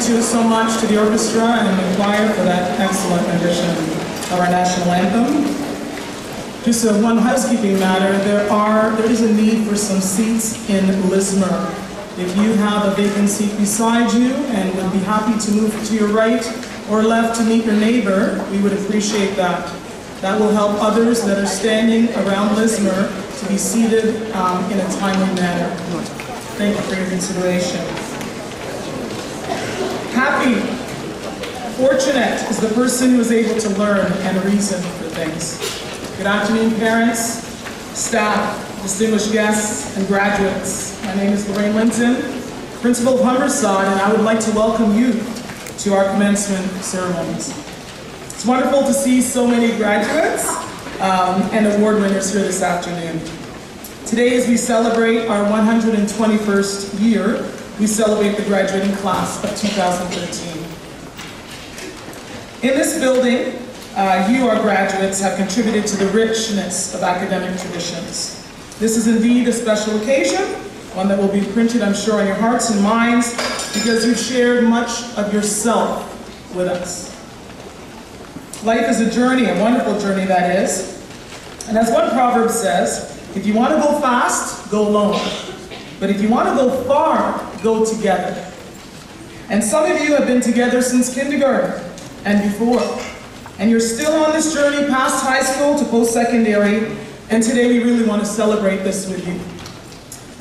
you so much to the orchestra and the choir for that excellent rendition of our national anthem. Just one housekeeping matter, there is a need for some seats in Lismer. If you have a vacant seat beside you and would be happy to move to your right or left to meet your neighbor, we would appreciate that. That will help others that are standing around Lismer to be seated in a timely manner. Thank you for your consideration. Happy, fortunate is the person who is able to learn and reason for things. Good afternoon, parents, staff, distinguished guests, and graduates. My name is Lorraine Linton, Principal of Humberside, and I would like to welcome you to our commencement ceremonies. It's wonderful to see so many graduates and award winners here this afternoon. Today, as we celebrate our 121st year, we celebrate the graduating class of 2013. In this building, you, our graduates, have contributed to the richness of academic traditions. This is indeed a special occasion, one that will be printed, I'm sure, on your hearts and minds, because you've shared much of yourself with us. Life is a journey, a wonderful journey that is. And as one proverb says, if you want to go fast, go alone. But if you want to go far, go together. And some of you have been together since kindergarten and before. And you're still on this journey past high school to post-secondary, and today we really want to celebrate this with you.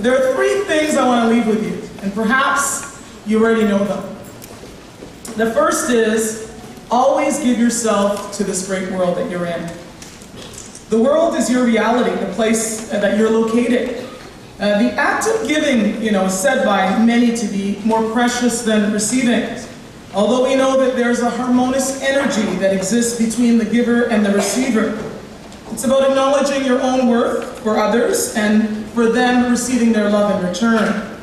There are three things I want to leave with you, and perhaps you already know them. The first is, always give yourself to this great world that you're in. The world is your reality, the place that you're located. The act of giving, is said by many to be more precious than receiving. Although we know that there's a harmonious energy that exists between the giver and the receiver. It's about acknowledging your own worth for others and for them receiving their love in return.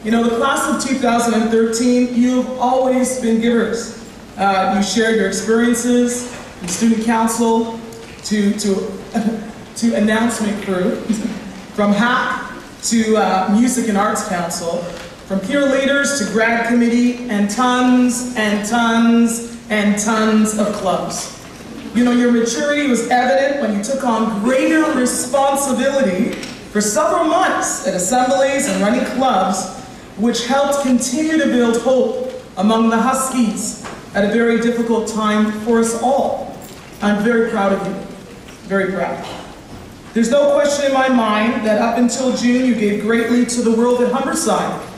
The class of 2013, you've always been givers. You shared your experiences from student council to announcement crew, from HAP to Music and Arts Council, from peer leaders to grad committee, and tons and tons and tons of clubs. Your maturity was evident when you took on greater responsibility for several months at assemblies and running clubs, which helped continue to build hope among the Huskies at a very difficult time for us all. I'm very proud of you, very proud. There's no question in my mind that up until June you gave greatly to the world at Humberside.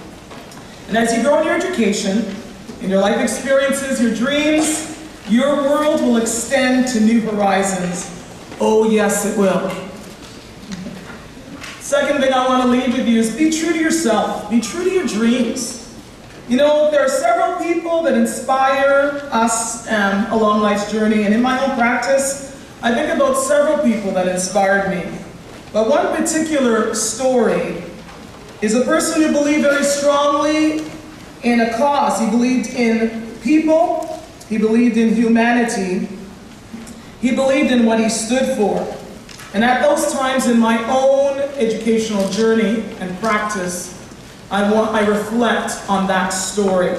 And as you grow in your education, in your life experiences, your dreams, your world will extend to new horizons. Oh yes, it will. Second thing I want to leave with you is be true to yourself. Be true to your dreams. There are several people that inspire us along life's journey, and in my own practice, I think about several people that inspired me. But one particular story is a person who believed very strongly in a cause. He believed in people, he believed in humanity, he believed in what he stood for. And at those times in my own educational journey and practice, I reflect on that story.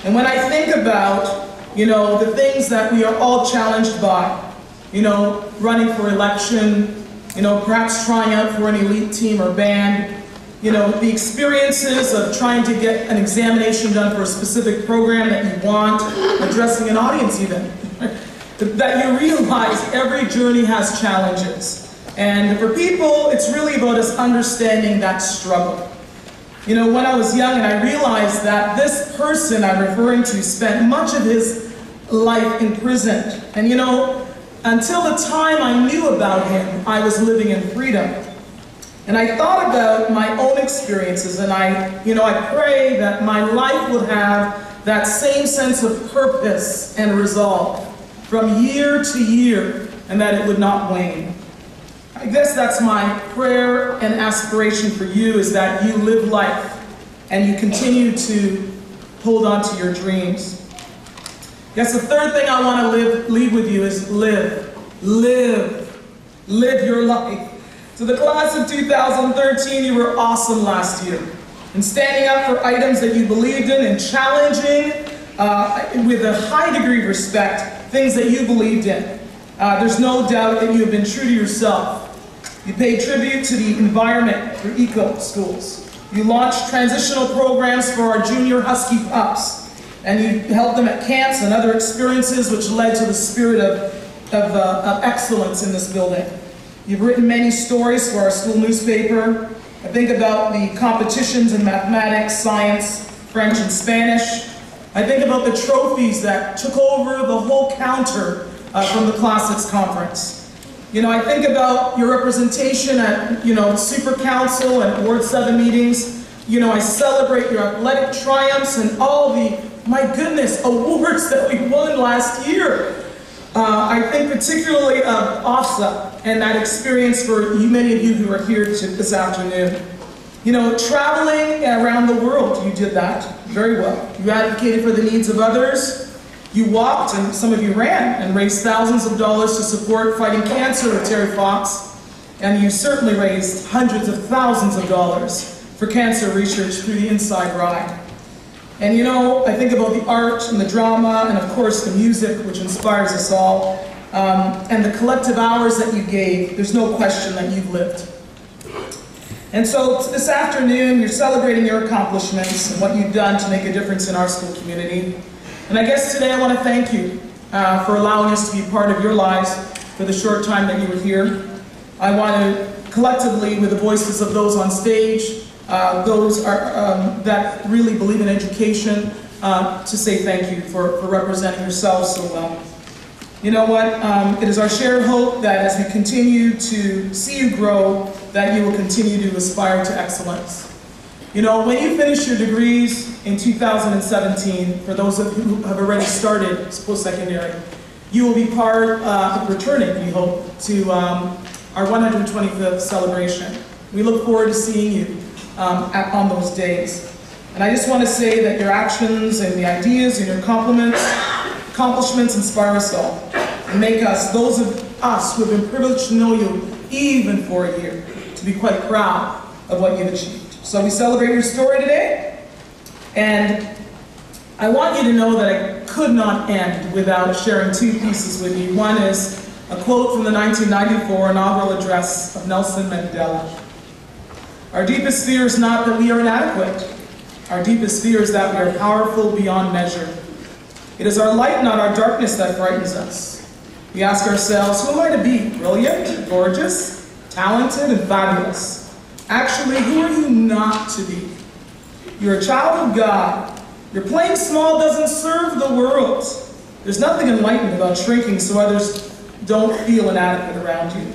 And when I think about, the things that we are all challenged by, running for election, perhaps trying out for an elite team or band, the experiences of trying to get an examination done for a specific program that you want, addressing an audience even, that you realize every journey has challenges. And for people, it's really about us understanding that struggle. When I was young and I realized that this person I'm referring to spent much of his life imprisoned. And until the time I knew about him, I was living in freedom. And I thought about my own experiences, and I pray that my life would have that same sense of purpose and resolve from year to year, and that it would not wane. I guess that's my prayer and aspiration for you, is that you live life and you continue to hold on to your dreams. Yes, the third thing I want to leave with you is live your life. So the class of 2013, you were awesome last year in standing up for items that you believed in and challenging with a high degree of respect, things that you believed in. There's no doubt that you have been true to yourself. You paid tribute to the environment through eco schools. You launched transitional programs for our junior Husky pups, and you held them at camps and other experiences which led to the spirit of excellence in this building. You've written many stories for our school newspaper. I think about the competitions in mathematics, science, French, and Spanish. I think about the trophies that took over the whole counter from the Classics Conference. You know, I think about your representation at, Super Council and Ward 7 meetings. You know, I celebrate your athletic triumphs and all the, my goodness, awards that we won last year. I think particularly of OFSA and that experience for you, many of you who are here this afternoon. You know, traveling around the world, you did that very well. You advocated for the needs of others. You walked, and some of you ran, and raised thousands of dollars to support fighting cancer with Terry Fox. And you certainly raised hundreds of thousands of dollars for cancer research through the Inside Ride. And you know, I think about the art and the drama, and of course the music, which inspires us all, and the collective hours that you gave. There's no question that you've lived. And so this afternoon, you're celebrating your accomplishments and what you've done to make a difference in our school community. And I guess today I want to thank you for allowing us to be part of your lives for the short time that you were here. I want to collectively, with the voices of those on stage, those that really believe in education, to say thank you for representing yourselves so well. You know what? It is our shared hope that as we continue to see you grow, that you will continue to aspire to excellence. You know, when you finish your degrees in 2017, for those of you who have already started post-secondary, you will be part of returning, we hope, to our 125th celebration. We look forward to seeing you on those days. And I just want to say that your actions and the ideas and your accomplishments inspire us all and make us, those of us who have been privileged to know you even for a year, to be quite proud of what you've achieved. So we celebrate your story today, and I want you to know that I could not end without sharing two pieces with you. One is a quote from the 1994 inaugural address of Nelson Mandela. Our deepest fear is not that we are inadequate. Our deepest fear is that we are powerful beyond measure. It is our light, not our darkness, that frightens us. We ask ourselves, who am I to be? Brilliant, gorgeous, talented, and fabulous. Actually, who are you not to be? You're a child of God. Your playing small doesn't serve the world. There's nothing enlightened about shrinking so others don't feel inadequate around you.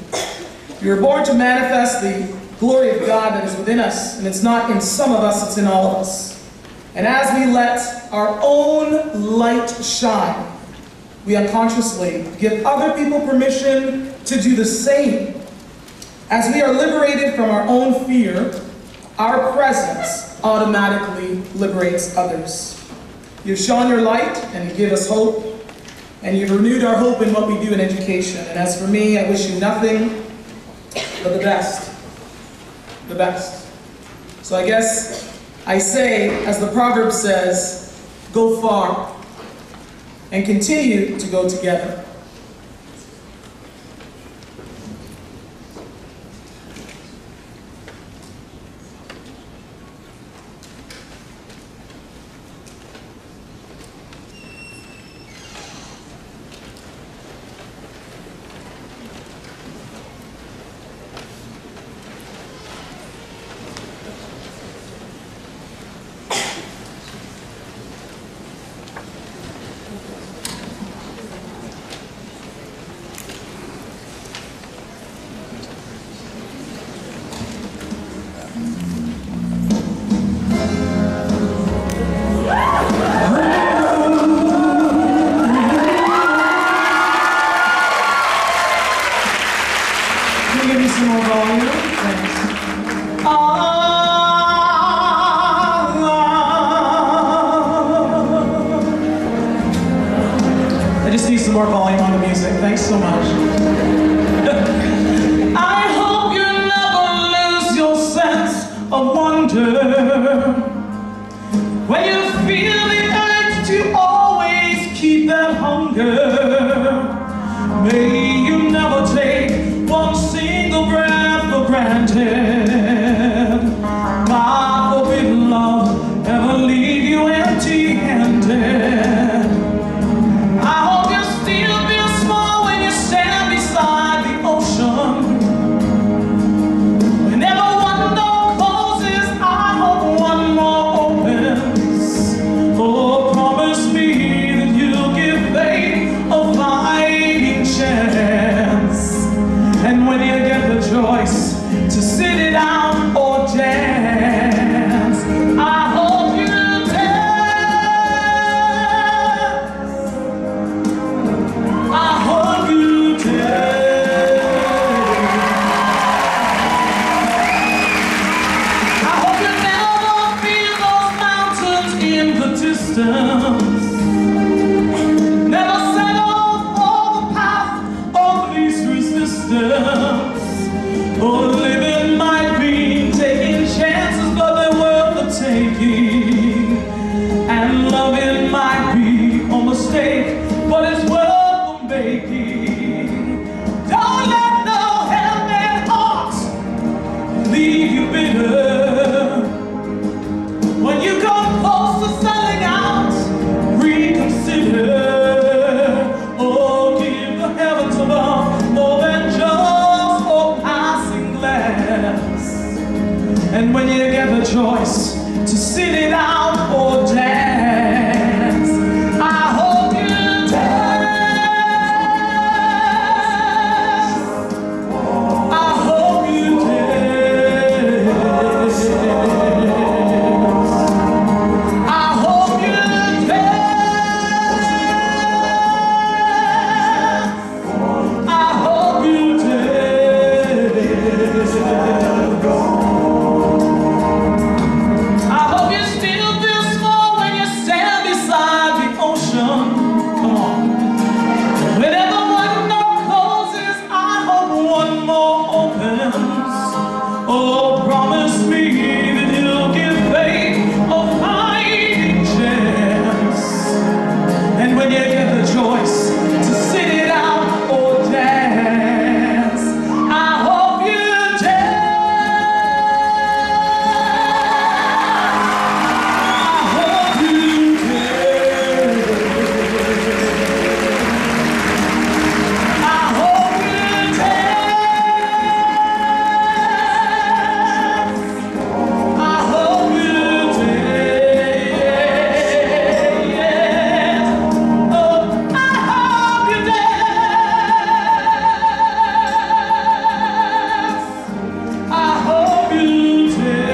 You were born to manifest the glory of God that is within us, and it's not in some of us, it's in all of us. And as we let our own light shine, we unconsciously give other people permission to do the same. As we are liberated from our own fear, our presence automatically liberates others. You've shone your light, and you give us hope, and you've renewed our hope in what we do in education. And as for me, I wish you nothing but the best. The best. So I guess I say, as the proverb says, go far and continue to go together. More volume on the music. Thanks so much. I hope you never lose your sense of wonder when you feel the urge to ended. God forbid love ever leave you empty-handed. I hope you still feel small when you stand beside the ocean. Whenever one door closes, I hope one more opens. Oh, promise me that you'll give fate a fighting chance. And when you get the choice to sit it out or dance, I hope you dance. I hope you dance. I hope you never feel those mountains in the distance. Never settle for the path of least resistance. Oh, living might be taking chances, but they're worth the taking. And loving might be a mistake, but it's worth the making. Don't let no hell-bent heart leave you bitter. When you come close to selling out, reconsider. Oh, give the heavens above more than just a passing glance. And when you get the choice to sit it out or dance, I hope you dance. I hope you dance. I hope you dance. I hope you dance. I hope you still feel small when you stand beside the ocean. Come on. Whenever one door closes, I hope one more opens. Oh, promise me that you'll give fate a fighting chance. And when you get the choice to sit it out or dance, I hope you dance. I hope you dance. I hope you dance. I hope you dance. Oh, I hope you dance. I hope you dance.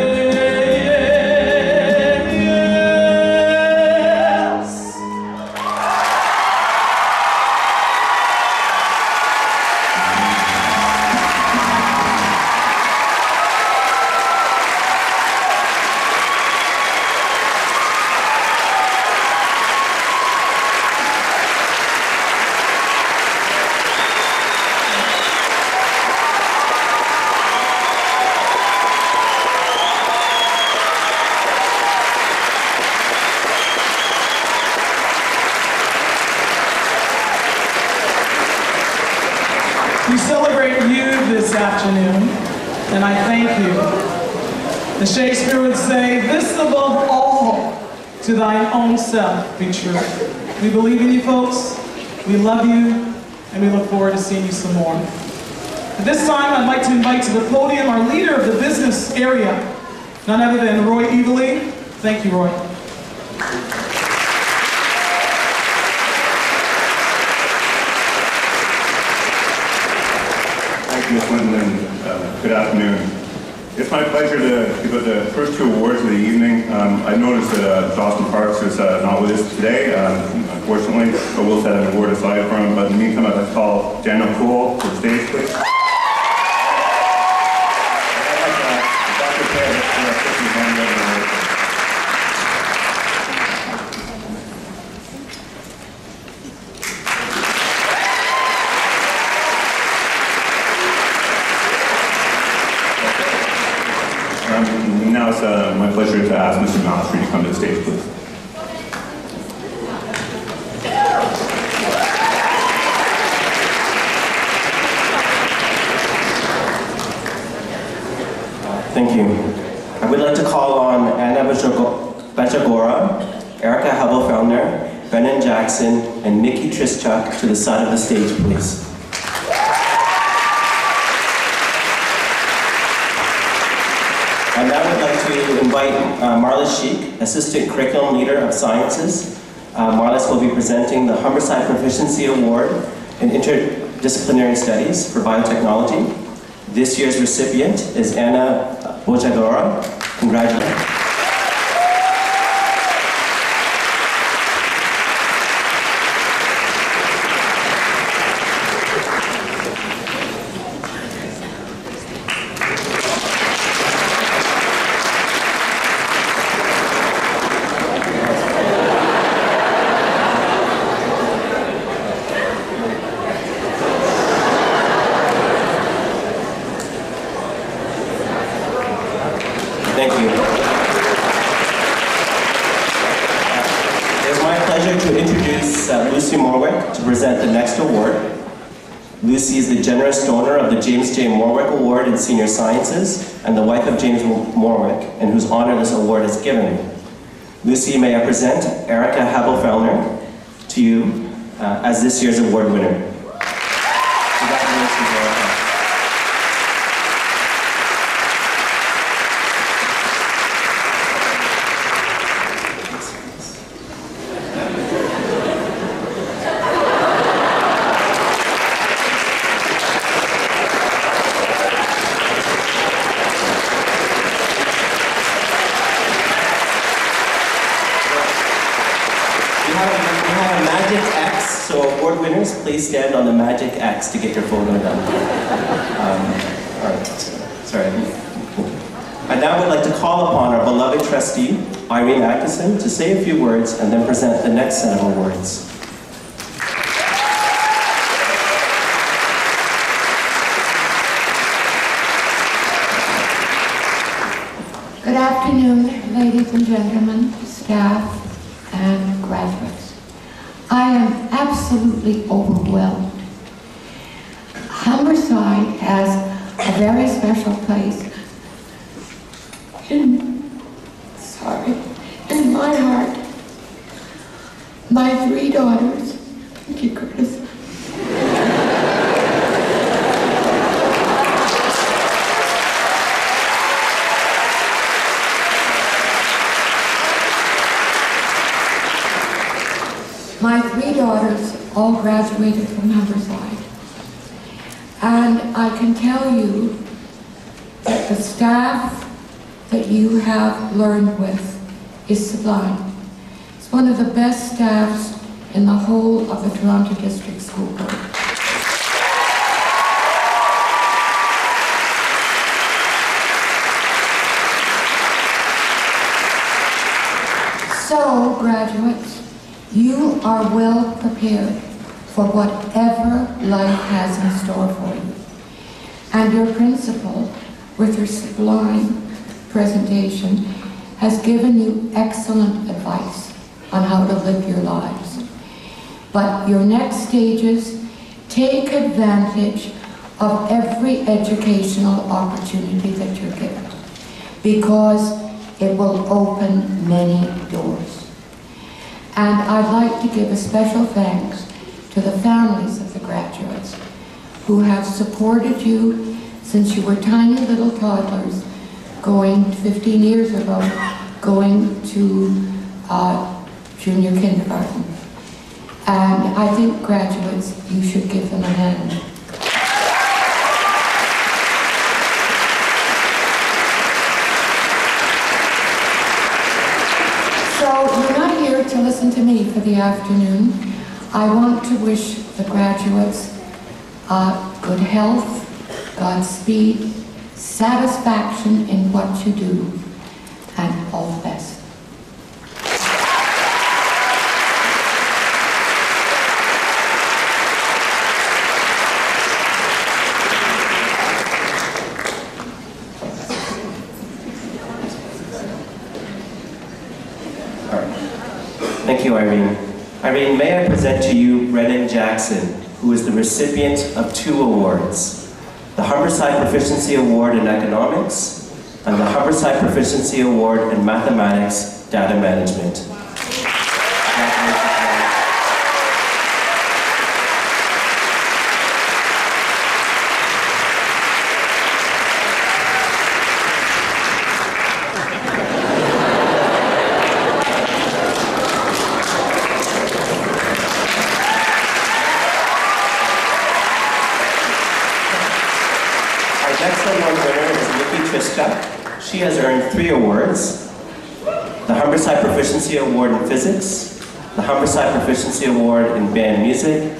We celebrate you this afternoon, and I thank you. The Shakespeare would say, this above all, to thine own self be true. We believe in you folks, we love you, and we look forward to seeing you some more. At this time, I'd like to invite to the podium our leader of the business area, none other than Roy Eveley. Thank you, Roy. Thank you, Ms. Linton, and good afternoon. It's my pleasure to give out the first two awards of the evening. I noticed that Dawson Parks is not with us today, unfortunately, but we'll set an award aside for him. But in the meantime, I'd like to call Daniel Poole to the stage, please. Now it's my pleasure to ask Mr. Malastry to come to the stage, please. Thank you. I would like to call on Anna Bajagora, Erica Hubble-Fellner, Brennan Jackson, and Nikki Trischuk to the side of the stage, please. And I would like to invite Marlis Sheik, Assistant Curriculum Leader of Sciences. Marlis will be presenting the Humberside Proficiency Award in Interdisciplinary Studies for Biotechnology. This year's recipient is Anna Bojagora. Congratulations. Thank you. It's my pleasure to introduce Lucy Morwick to present the next award. Lucy is the generous donor of the James J. Morwick Award in Senior Sciences and the wife of James Morwick, in whose honor this award is given. Lucy, may I present Erica Hubble-Fellner to you as this year's award winner. Congratulations, Erica. Please stand on the magic X to get your photo done. All right, sorry. I now would like to call upon our beloved trustee, Irene Atkinson, to say a few words and then present the next set of awards. Good afternoon, ladies and gentlemen, staff, and graduates. I am absolutely overwhelmed. Humberside has a very special place in my heart. My 3 daughters, thank you, Curtis. My 3 daughters all graduated from Humberside, and I can tell you that the staff that you have learned with is sublime. It's one of the best staffs in the whole of the Toronto District School Board. So, graduates, you are well prepared for whatever life has in store for you. And your principal, with her sublime presentation, has given you excellent advice on how to live your lives. But your next stages, take advantage of every educational opportunity that you're given, because it will open many doors. And I'd like to give a special thanks to the families of the graduates who have supported you since you were tiny little toddlers, going 15 years ago, going to junior kindergarten. And I think, graduates, you should give them a hand. So you're not here to listen to me for the afternoon. I want to wish the graduates good health, Godspeed, satisfaction in what you do, and all the best. Thank you, Irene. Irene, may I present to you Brennan Jackson, who is the recipient of 2 awards. The Humberside Proficiency Award in Economics, and the Humberside Proficiency Award in Mathematics Data Management. She has earned 3 awards: the Humberside Proficiency Award in Physics, the Humberside Proficiency Award in Band Music,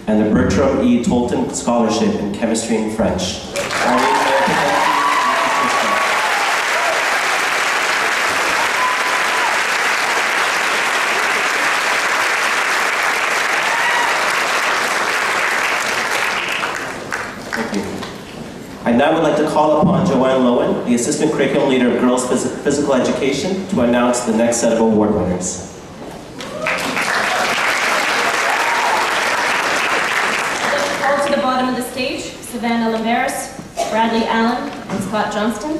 and the Bertram E. Tolton Scholarship in Chemistry and French. I now would like to call upon Joanne Lowen, the Assistant Curriculum Leader of Girls Physical Education, to announce the next set of award winners. I'd like to call to the bottom of the stage Savannah Lamberis, Bradley Allen, and Scott Johnston.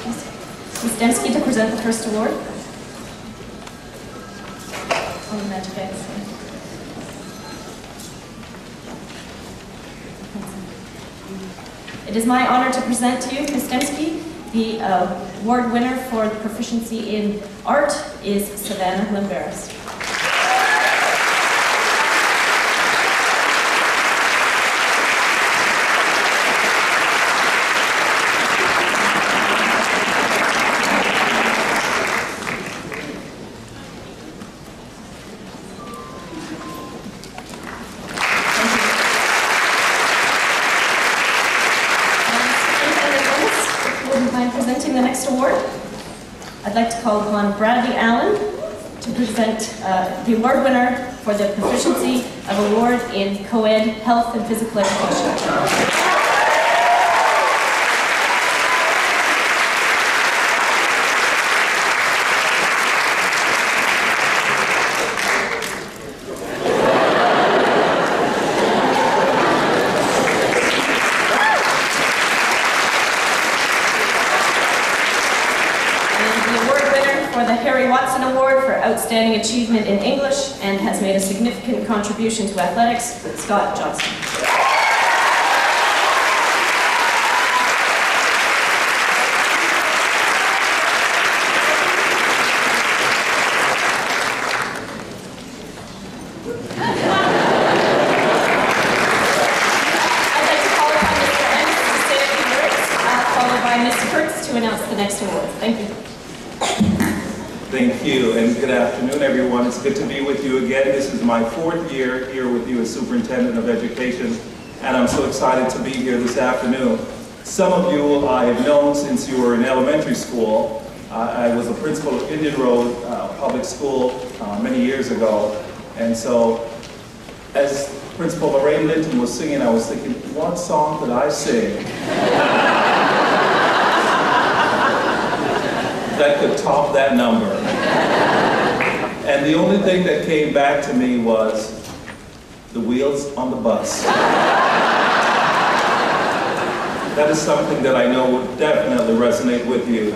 And Ms. Dembski to present the first award. It is my honor to present to you, Ms. Dembski. The award winner for the proficiency in art is Savannah Lamberis. I'd like to call upon Bradley Allen to present the award winner for the Proficiency of Award in Co-ed Health and Physical Education. Outstanding achievement in English and has made a significant contribution to athletics, Scott Johnston. I'd like to call upon Mr. Ennis to say a few words, followed by Ms. Kurtz to announce the next award. Thank you. Thank you, and good afternoon, everyone. It's good to be with you again. This is my 4th year here with you as Superintendent of Education, and I'm so excited to be here this afternoon. Some of you I have known since you were in elementary school. I was a principal of Indian Road Public School many years ago, and so as Principal Lorraine Linton was singing, I was thinking, what song could I sing that could top that number? And the only thing that came back to me was the wheels on the bus. That is something that I know would definitely resonate with you.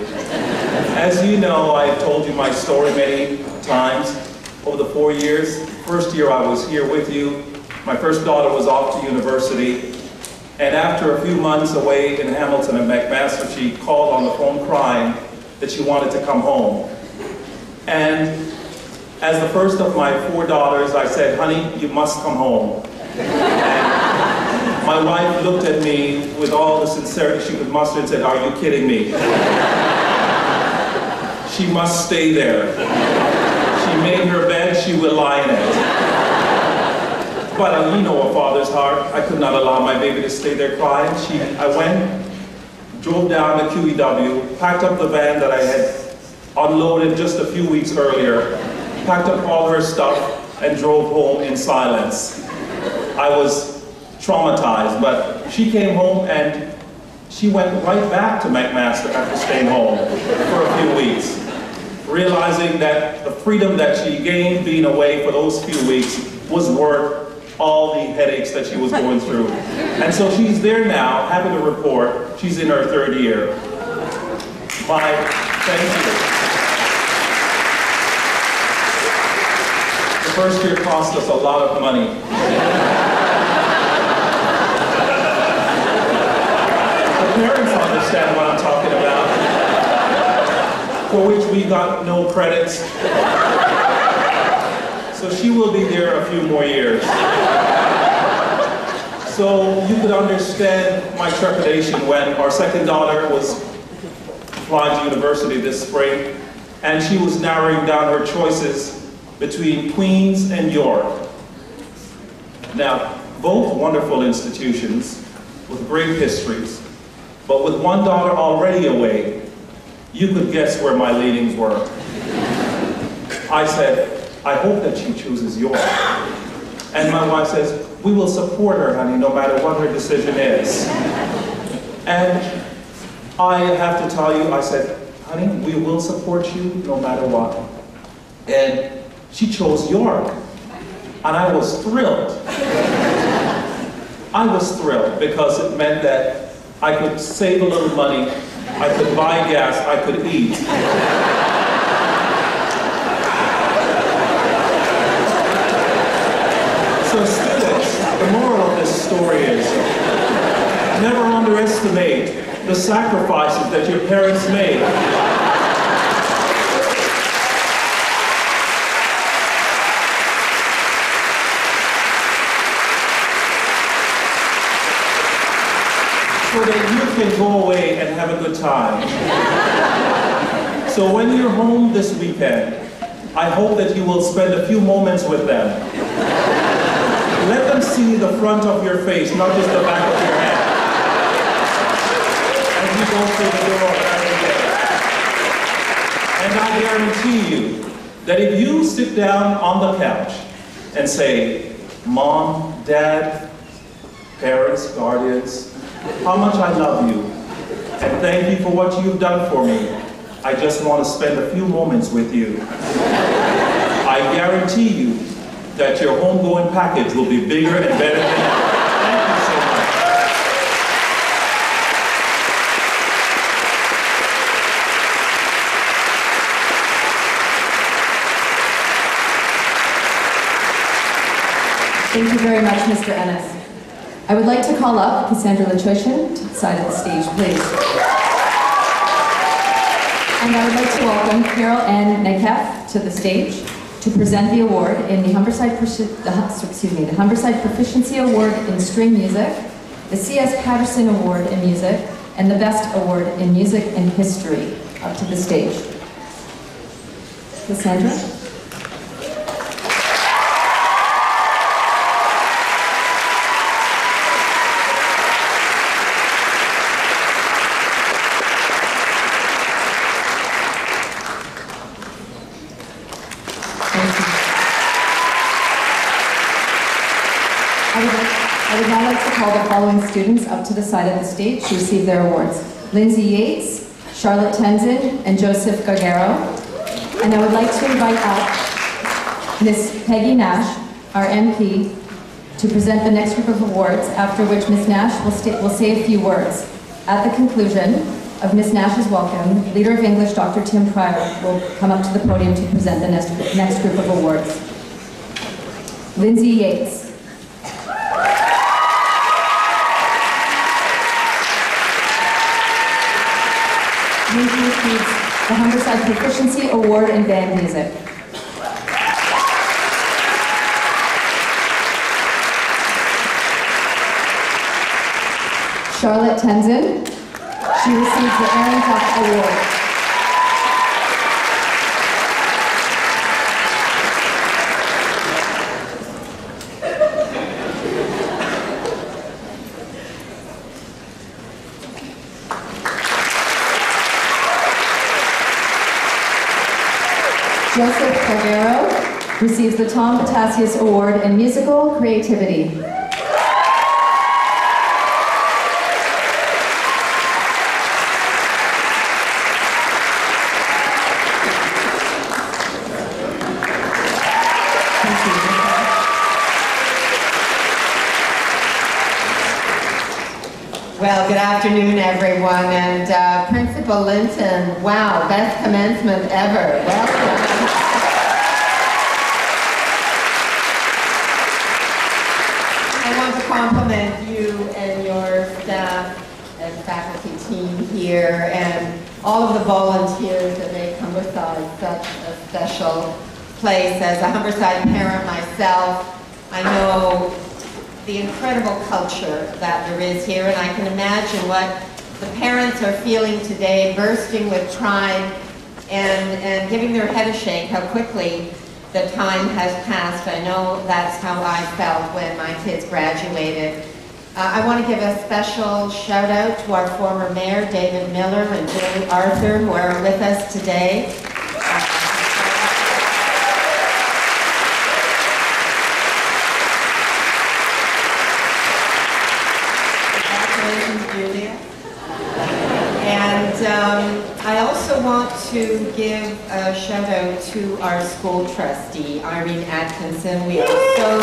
As you know, I've told you my story many times over the 4 years. First year I was here with you. My first daughter was off to university. And after a few months away in Hamilton and McMaster, she called on the phone crying that she wanted to come home. And as the first of my 4 daughters, I said, honey, you must come home. And my wife looked at me with all the sincerity she could muster and said, are you kidding me? She must stay there. She made her bed, she will lie in it. But you know a father's heart. I could not allow my baby to stay there crying. I went, drove down to QEW, packed up the van that I had unloaded just a few weeks earlier, packed up all her stuff, and drove home in silence. I was traumatized, but she came home and she went right back to McMaster after staying home for a few weeks, realizing that the freedom that she gained being away for those few weeks was worth all the headaches that she was going through. And so she's there now, happy to report, she's in her 3rd year. Thank you. The first year cost us a lot of money. The parents understand what I'm talking about, for which we got no credits. So she will be there a few more years. So you could understand my trepidation when our second daughter was applying to university this spring, and she was narrowing down her choices between Queens and York. Now, both wonderful institutions with great histories, but with one daughter already away, you could guess where my leanings were. I said, I hope that she chooses York. And my wife says, we will support her, honey, no matter what her decision is. And I have to tell you, I said, honey, we will support you no matter what. And she chose York. And I was thrilled. I was thrilled because it meant that I could save a little money, I could buy gas, I could eat. So students, the moral of this story is, never underestimate the sacrifices that your parents made. So that you can go away and have a good time. So when you're home this weekend, I hope that you will spend a few moments with them. Let them see the front of your face, not just the back of your head, as you go through the door every day. And I guarantee you that if you sit down on the couch and say, Mom, Dad, parents, guardians, how much I love you, and thank you for what you've done for me. I just want to spend a few moments with you. I guarantee you that your homegoing package will be bigger and better than ever. Thank you so much. Thank you very much, Mr. Ennis. I would like to call up Cassandra Latrician to the side of the stage, please. And I would like to welcome Carol Ann Nekef to the stage to present the award in the Humberside Proficiency Award in String Music, the C.S. Patterson Award in Music, and the Best Award in Music and History. Up to the stage. Cassandra? I would now like to call the following students up to the side of the stage to receive their awards. Lindsay Yates, Charlotte Tenzin, and Joseph Gargaro. And I would like to invite out Miss Peggy Nash, our MP, to present the next group of awards, after which Miss Nash will say a few words. At the conclusion of Miss Nash's welcome, Leader of English, Dr. Tim Pryor, will come up to the podium to present the next group of awards. Lindsay Yates. Lindsay receives the Humberside Proficiency Award in Band Music. Charlotte Tenzin, she receives the Aaron Tuck Award. Joseph Gargaro receives the Tom Batasius Award in Musical Creativity. Well, good afternoon, everyone, and Principal Linton, wow, best commencement ever. Welcome. I want to compliment you and your staff and faculty team here and all of the volunteers that make Humberside such a special place. As a Humberside parent myself, I know the incredible culture that there is here, and I can imagine what the parents are feeling today, bursting with pride and giving their head a shake, how quickly the time has passed. I know that's how I felt when my kids graduated. I want to give a special shout out to our former mayor, David Miller, and Julie Arthur, who are with us today. I also want to give a shout out to our school trustee, Irene Atkinson. We are so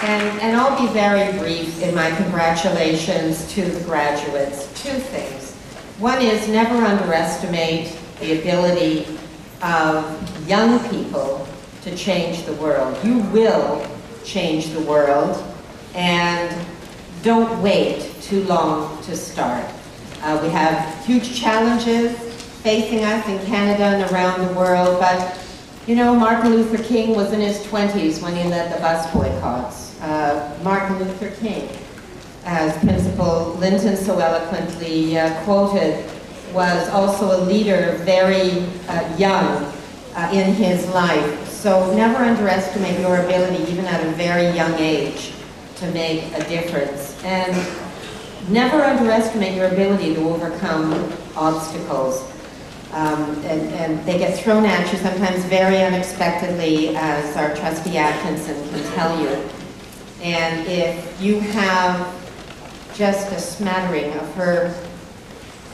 happy. And I'll be very brief in my congratulations to the graduates. Two things. One is never underestimate the ability of young people to change the world. You will change the world, and don't wait too long to start. We have huge challenges facing us in Canada and around the world, but you know, Martin Luther King was in his 20s when he led the bus boycotts. Martin Luther King, as Principal Linton so eloquently quoted, was also a leader very young in his life. So never underestimate your ability, even at a very young age, to make a difference. And never underestimate your ability to overcome obstacles. And they get thrown at you sometimes very unexpectedly, as our trustee Atkinson can tell you. And if you have just a smattering of her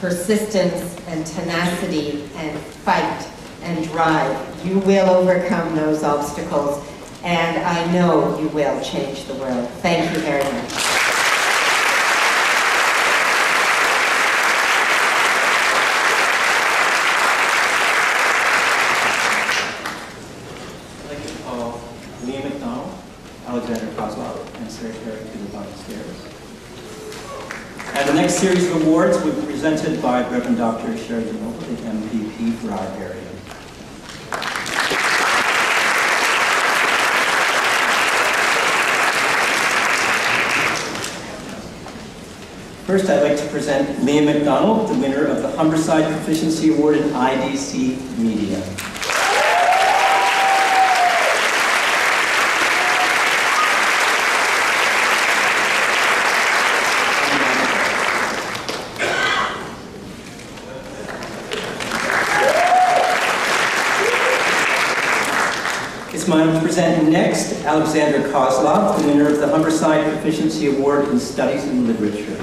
persistence and tenacity and fight and drive, you will overcome those obstacles, and I know you will change the world. Thank you very much. I'd like to call Leah McDonald, Alexander Kozlov, and Sarah Perry to the bottom stairs. And the next series of awards will be presented by Reverend Dr. Sheridan Noble, the MVP for our area. First, I'd like to present Leah McDonald, the winner of the Humberside Proficiency Award in IDC Media. It's my honor to present next Alexander Kozlov, the winner of the Humberside Proficiency Award in Studies in Literature.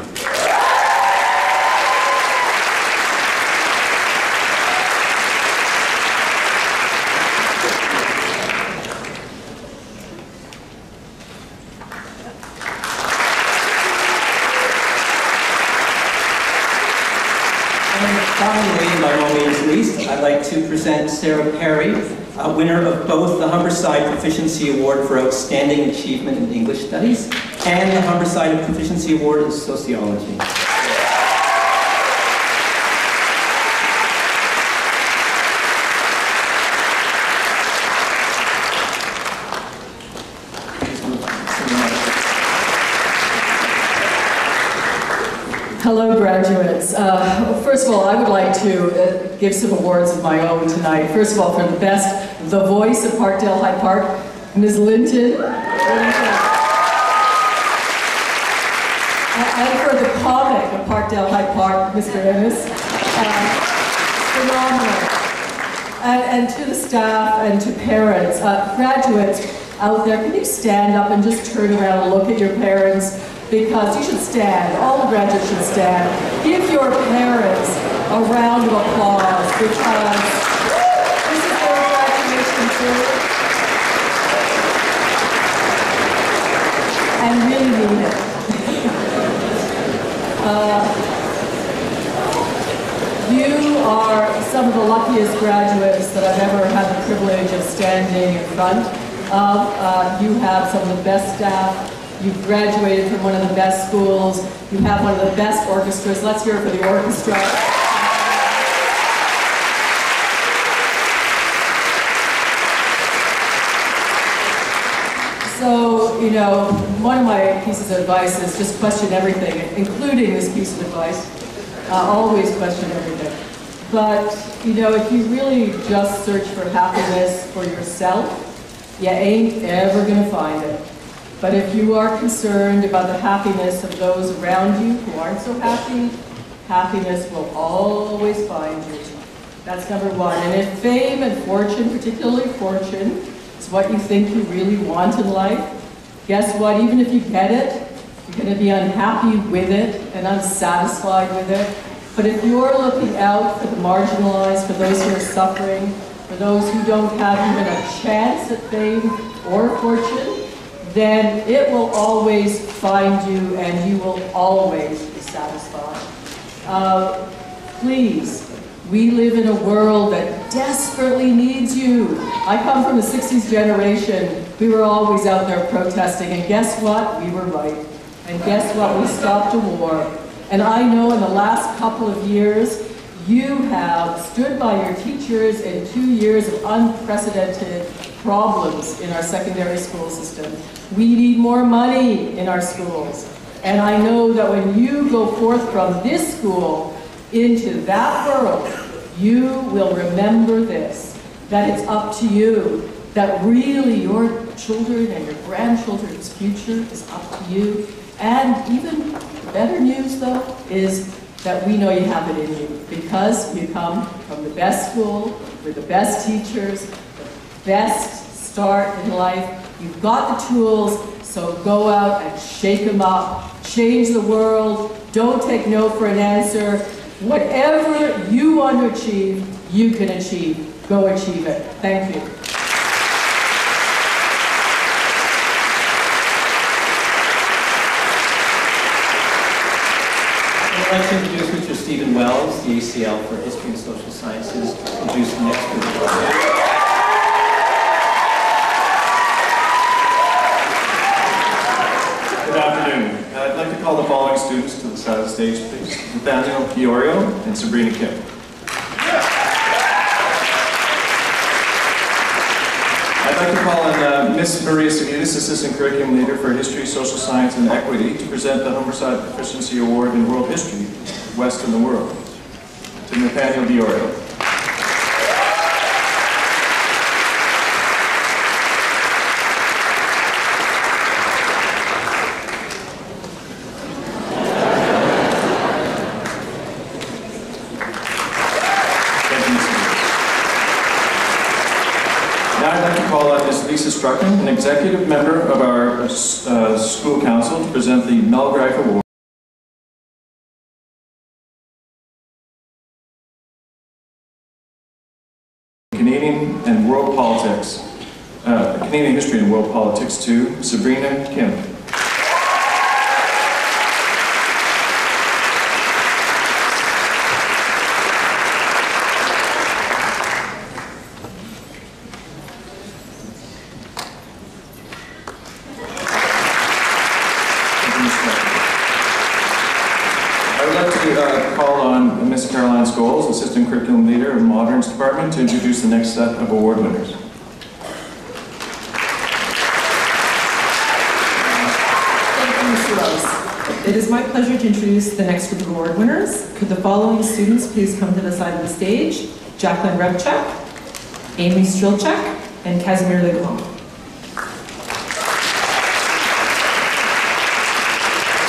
Finally, by no means least, I'd like to present Sarah Perry, winner of both the Humberside Proficiency Award for Outstanding Achievement in English Studies and the Humberside Proficiency Award in Sociology. Hello, graduates. First of all, I would like to give some awards of my own tonight. First of all, for the best, the voice of Parkdale High Park, Ms. Linton. And for the comic of Parkdale High Park, Mr. Ennis. Phenomenal. And to the staff and to parents, graduates out there, can you stand up and just turn around and look at your parents? Because you should stand, all the graduates should stand. Give your parents a round of applause because this is their graduation too. You are some of the luckiest graduates that I've ever had the privilege of standing in front of. You have some of the best staff. You've graduated from one of the best schools. You have one of the best orchestras. Let's hear it for the orchestra. So, you know, one of my pieces of advice is just question everything, including this piece of advice. Always question everything. But, you know, if you really just search for happiness for yourself, you ain't ever gonna find it. But if you are concerned about the happiness of those around you who aren't so happy, happiness will always find you. That's number one. And if fame and fortune, particularly fortune, is what you think you really want in life, guess what? Even if you get it, you're going to be unhappy with it and unsatisfied with it. But if you're looking out for the marginalized, for those who are suffering, for those who don't have even a chance at fame or fortune, then it will always find you and you will always be satisfied. Please, we live in a world that desperately needs you. I come from the 60s generation. We were always out there protesting, and guess what? We were right. And guess what? We stopped a war. And I know in the last couple of years, you have stood by your teachers in 2 years of unprecedented problems in our secondary school system. We need more money in our schools. And I know that when you go forth from this school into that world, you will remember this, that it's up to you, that really your children and your grandchildren's future is up to you. And even better news, though, is that we know you have it in you because you come from the best school, with the best teachers, the best start in life. You've got the tools, so go out and shake them up. Change the world. Don't take no for an answer. Whatever you want to achieve, you can achieve. Go achieve it. Thank you. I'd like to introduce Mr. Stephen Wells, the ACL for History and Social Sciences, to introduce the next group. Good afternoon. I'd like to call the following students to the side of the stage, please. Nathaniel Fiorio and Sabrina Kim. I'd like to call on Miss Maria Savitas, Assistant Curriculum Leader for History, Social Science, and Equity, to present the Humberside Proficiency Award in World History, West in the World. To Nathaniel Fiorio. An executive member of our school council, to present the Melgreif Award. Canadian and World Politics, Canadian History and World Politics to Sabrina Kim. Assistant Curriculum Leader of Moderns Department, to introduce the next set of award winners. Thank you, Mr. Rose. It is my pleasure to introduce the next group of award winners. Could the following students please come to the side of the stage? Jacqueline Rebchuk, Amy Strilchuk, and Casimir Legault.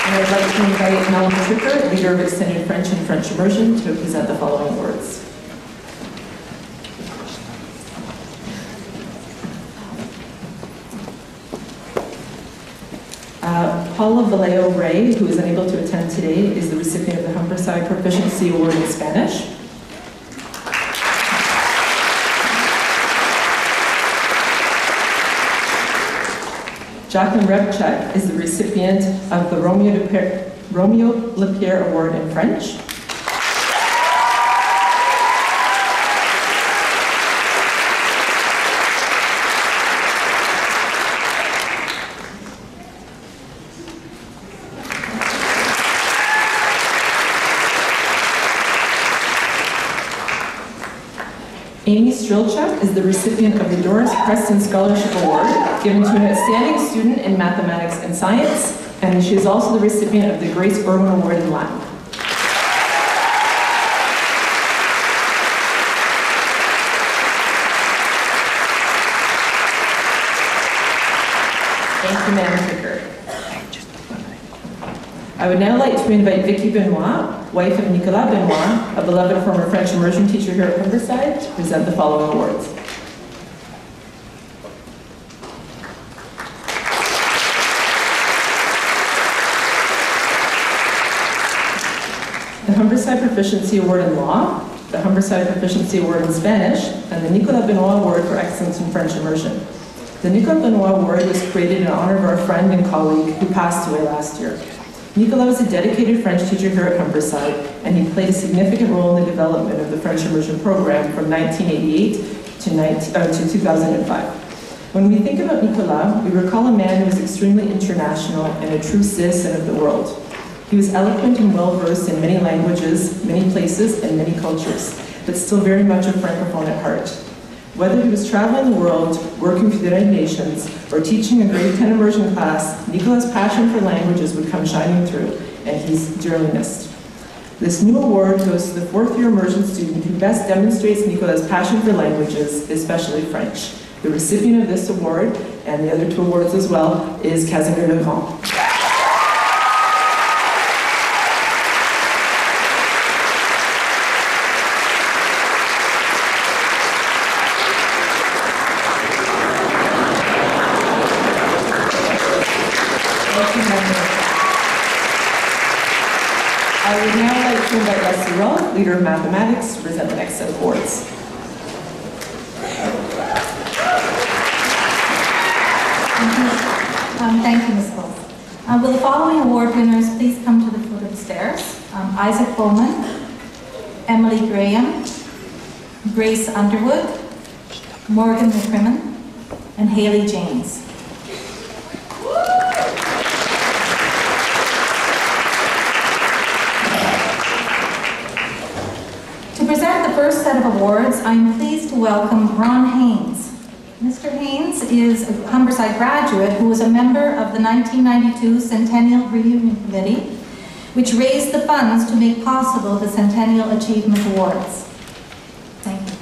And I'd like to invite Mel Tricker, Leader of Extended French and French Immersion, to present the following awards. Paula Vallejo Ray, who is unable to attend today, is the recipient of the Humberside Proficiency Award in Spanish. Jacqueline Rebchuk is the recipient of the Romeo Lapierre Award in French. Amy Strilchuk is the recipient of the Doris Preston Scholarship Award, given to an outstanding student in mathematics and science, and she is also the recipient of the Grace Irwin Award in Latin. Thank you, Madam Vicar. I would now like to invite Vicky Benoit, wife of Nicolas Benoit, a beloved former French immersion teacher here at Humberside, to present the following awards. The Humberside Proficiency Award in Law, the Humberside Proficiency Award in Spanish, and the Nicolas Benoit Award for Excellence in French Immersion. The Nicolas Benoit Award was created in honor of our friend and colleague who passed away last year. Nicolas was a dedicated French teacher here at Humberside, and he played a significant role in the development of the French immersion program from 1988 to 2005. When we think about Nicolas, we recall a man who was extremely international and a true citizen of the world. He was eloquent and well-versed in many languages, many places, and many cultures, but still very much a Francophone at heart. Whether he was traveling the world, working for the United Nations, or teaching a grade 10 immersion class, Nicolas' passion for languages would come shining through, and he's dearly missed. This new award goes to the fourth-year immersion student who best demonstrates Nicolas' passion for languages, especially French. The recipient of this award, and the other two awards as well, is Casimir Legrand. I would now like to invite Leslie Roll, leader of mathematics, to present the next set of awards. Thank you, Ms. Cole. Will the following award winners please come to the foot of the stairs? Isaac Bowman, Emily Graham, Grace Underwood, Morgan McCrimmon, and Haley James. To present the first set of awards, I am pleased to welcome Ron Haynes. Mr. Haynes is a Humberside graduate who was a member of the 1992 Centennial Reunion Committee, which raised the funds to make possible the Centennial Achievement Awards. Thank you.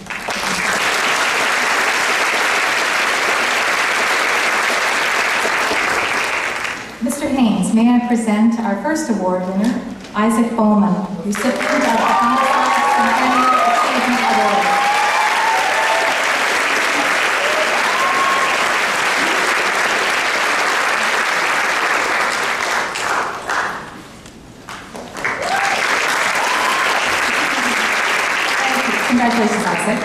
Mr. Haynes, may I present our first award winner, Isaac Bowman, recipient of the Humberside Centennial Achievement Award. Congratulations, Isaac.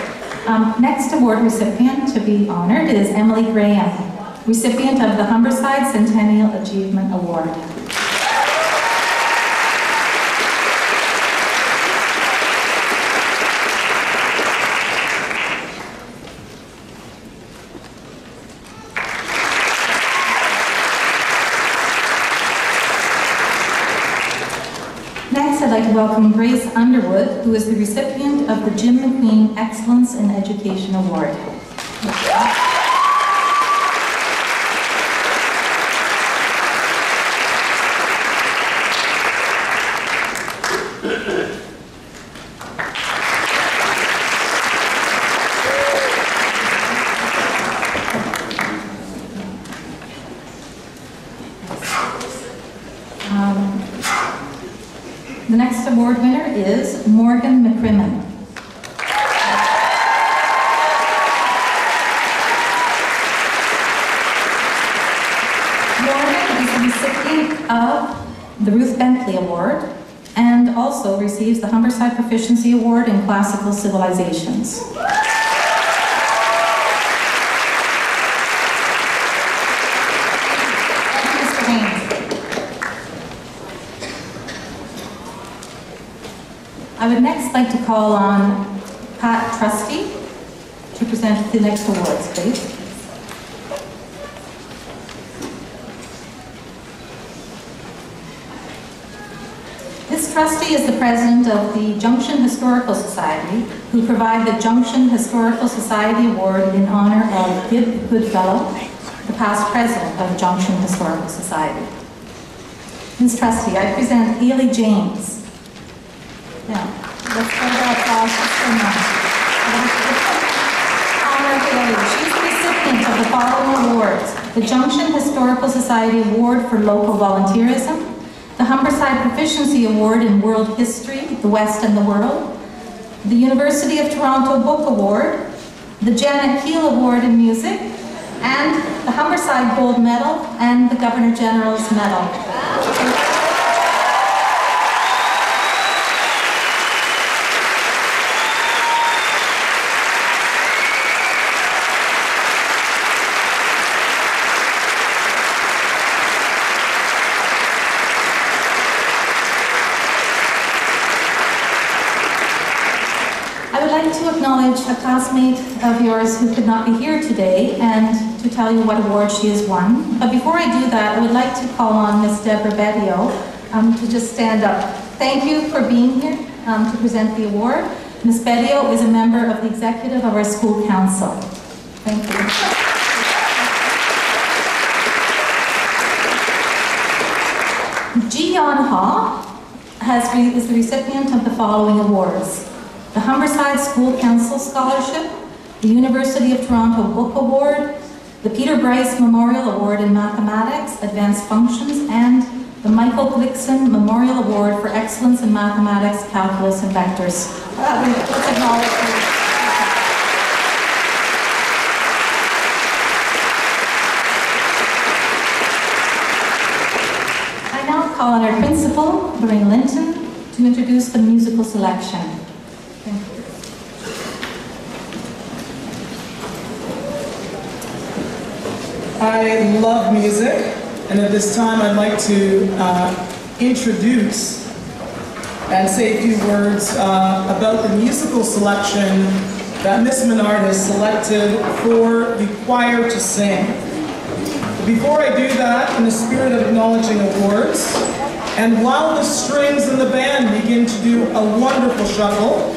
Next award recipient to be honored is Emily Graham, recipient of the Humberside Centennial Achievement Award. Next, I'd like to welcome Grace Underwood, who is the recipient of the Jim McQueen Excellence in Education Award. The next award winner is Morgan McCrimmon. Morgan is the recipient of the Ruth Bentley Award and also receives the Humberside Proficiency Award in Classical Civilizations. I would next like to call on Pat Trusty to present the next awards, please. This Ms. Trusty is the president of the Junction Historical Society, who provide the Junction Historical Society Award in honor of Gib Goodfellow, the past president of Junction Historical Society. Ms. Trusty, I present Haley James. Now, let's go to our applause for honor Haley. She's the recipient of the following awards: the Junction Historical Society Award for Local Volunteerism, the Humberside Proficiency Award in World History, the West and the World, the University of Toronto Book Award, the Janet Keel Award in Music, and the Humberside Gold Medal and the Governor General's Medal. To acknowledge a classmate of yours who could not be here today and to tell you what award she has won. But before I do that, I would like to call on Ms. Deborah Bedio to just stand up. Thank you for being here to present the award. Ms. Bedio is a member of the executive of our school council. Thank you. Ji Yan Ha is the recipient of the following awards: the Humberside School Council Scholarship, the University of Toronto Book Award, the Peter Bryce Memorial Award in Mathematics, Advanced Functions, and the Michael Glickson Memorial Award for Excellence in Mathematics, Calculus, and Vectors. Let's acknowledge her. I now call on our principal, Lorraine Linton, to introduce the musical selection. I love music, and at this time I'd like to introduce and say a few words about the musical selection that Miss Menard has selected for the choir to sing. Before I do that, in the spirit of acknowledging awards, and while the strings and the band begin to do a wonderful shuffle,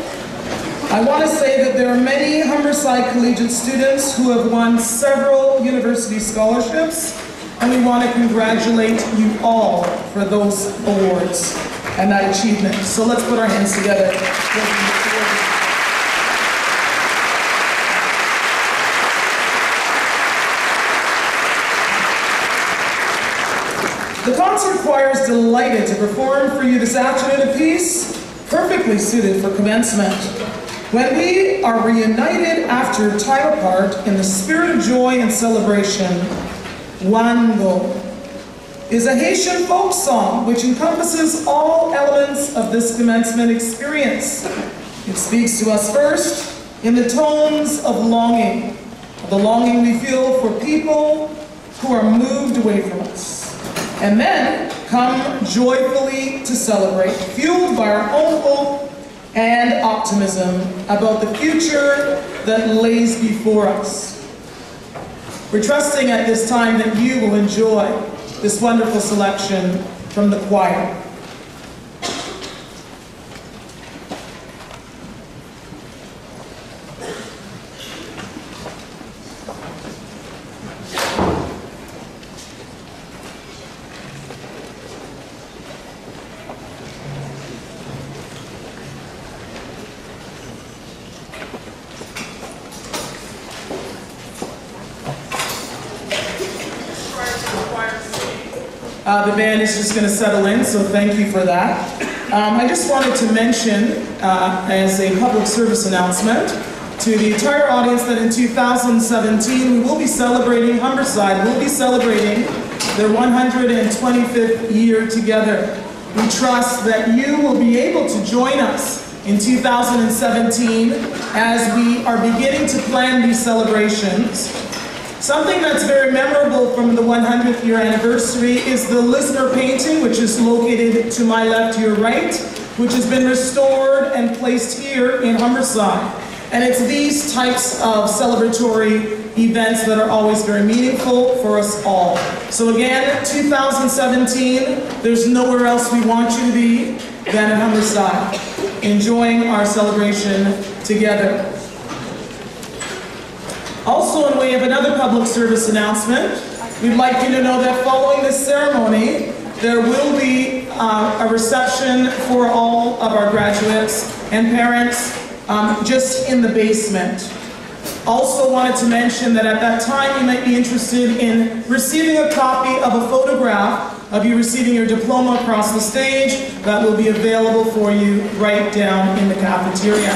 I want to say that there are many Humberside Collegiate students who have won several university scholarships, and we want to congratulate you all for those awards and that achievement. So let's put our hands together. The concert choir is delighted to perform for you this afternoon a piece perfectly suited for commencement. When we are reunited after time apart in the spirit of joy and celebration, Wango is a Haitian folk song which encompasses all elements of this commencement experience. It speaks to us first in the tones of longing, the longing we feel for people who are moved away from us. And then come joyfully to celebrate, fueled by our own hope and optimism about the future that lays before us. We're trusting at this time that you will enjoy this wonderful selection from the choir. The band is just going to settle in, so thank you for that. I just wanted to mention, as a public service announcement, to the entire audience that in 2017 we will be celebrating, Humberside will be celebrating their 125th year together. We trust that you will be able to join us in 2017 as we are beginning to plan these celebrations. Something that's very memorable from the 100th year anniversary is the Lisner painting, which is located to my left, your right, which has been restored and placed here in Humberside. And it's these types of celebratory events that are always very meaningful for us all. So again, 2017, there's nowhere else we want you to be. than at Humberside, enjoying our celebration together. Also, in way of another public service announcement, we'd like you to know that following this ceremony, there will be a reception for all of our graduates and parents just in the basement. Also wanted to mention that at that time you might be interested in receiving a copy of a photograph of you receiving your diploma across the stage that will be available for you right down in the cafeteria.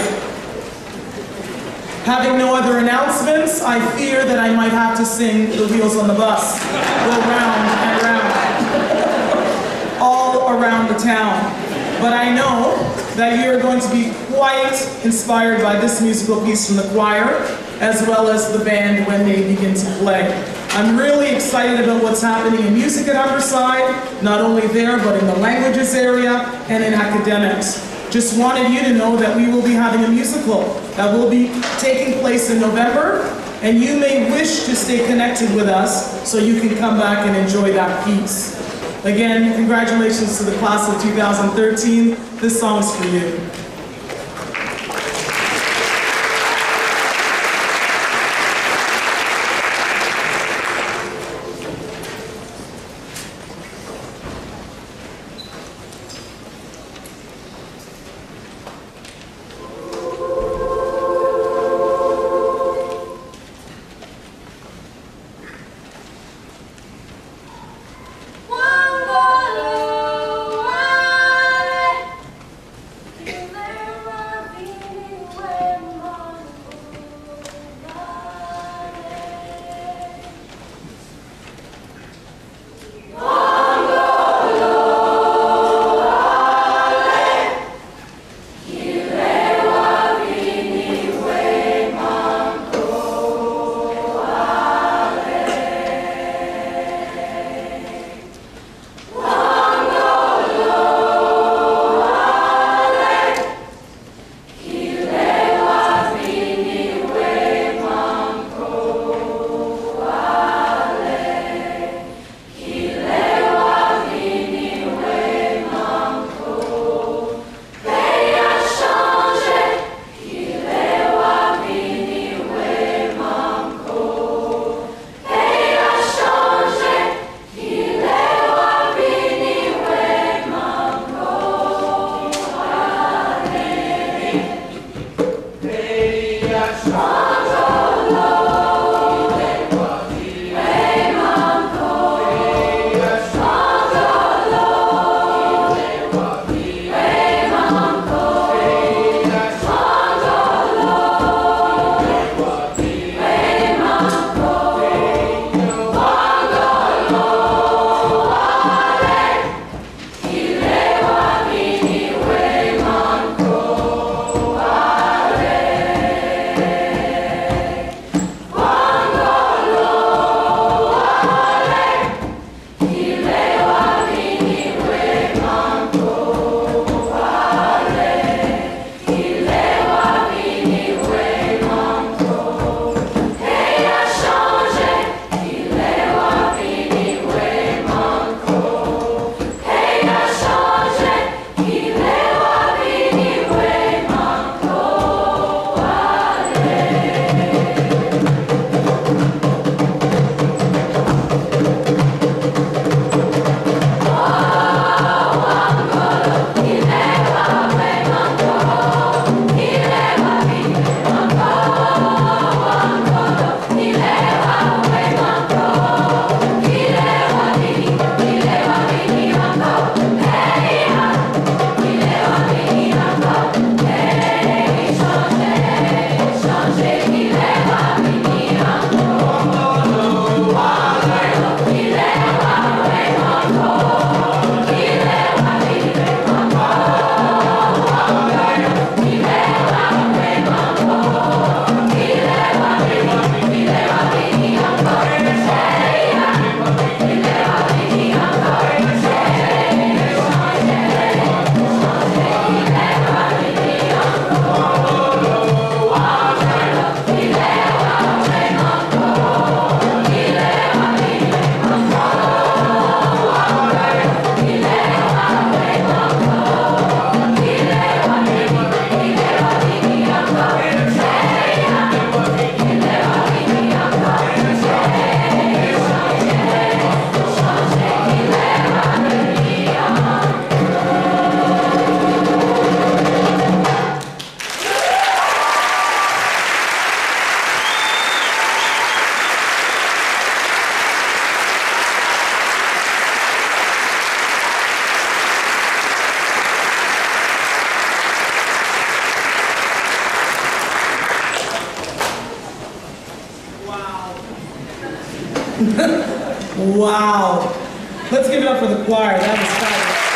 Having no other announcements, I fear that I might have to sing The Wheels on the Bus, go round and round, all around the town. But I know that you are going to be quite inspired by this musical piece from the choir, as well as the band when they begin to play. I'm really excited about what's happening in music at Humberside, not only there, but in the languages area and in academics. Just wanted you to know that we will be having a musical that will be taking place in November, and you may wish to stay connected with us so you can come back and enjoy that piece. Again, congratulations to the class of 2013. This song's for you. Wow. Let's give it up for the choir. That was fabulous.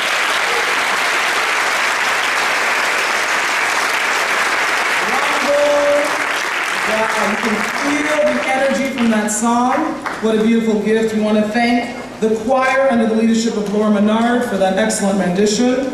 Wow, you can feel the energy from that song. What a beautiful gift. We want to thank the choir under the leadership of Laura Menard for that excellent rendition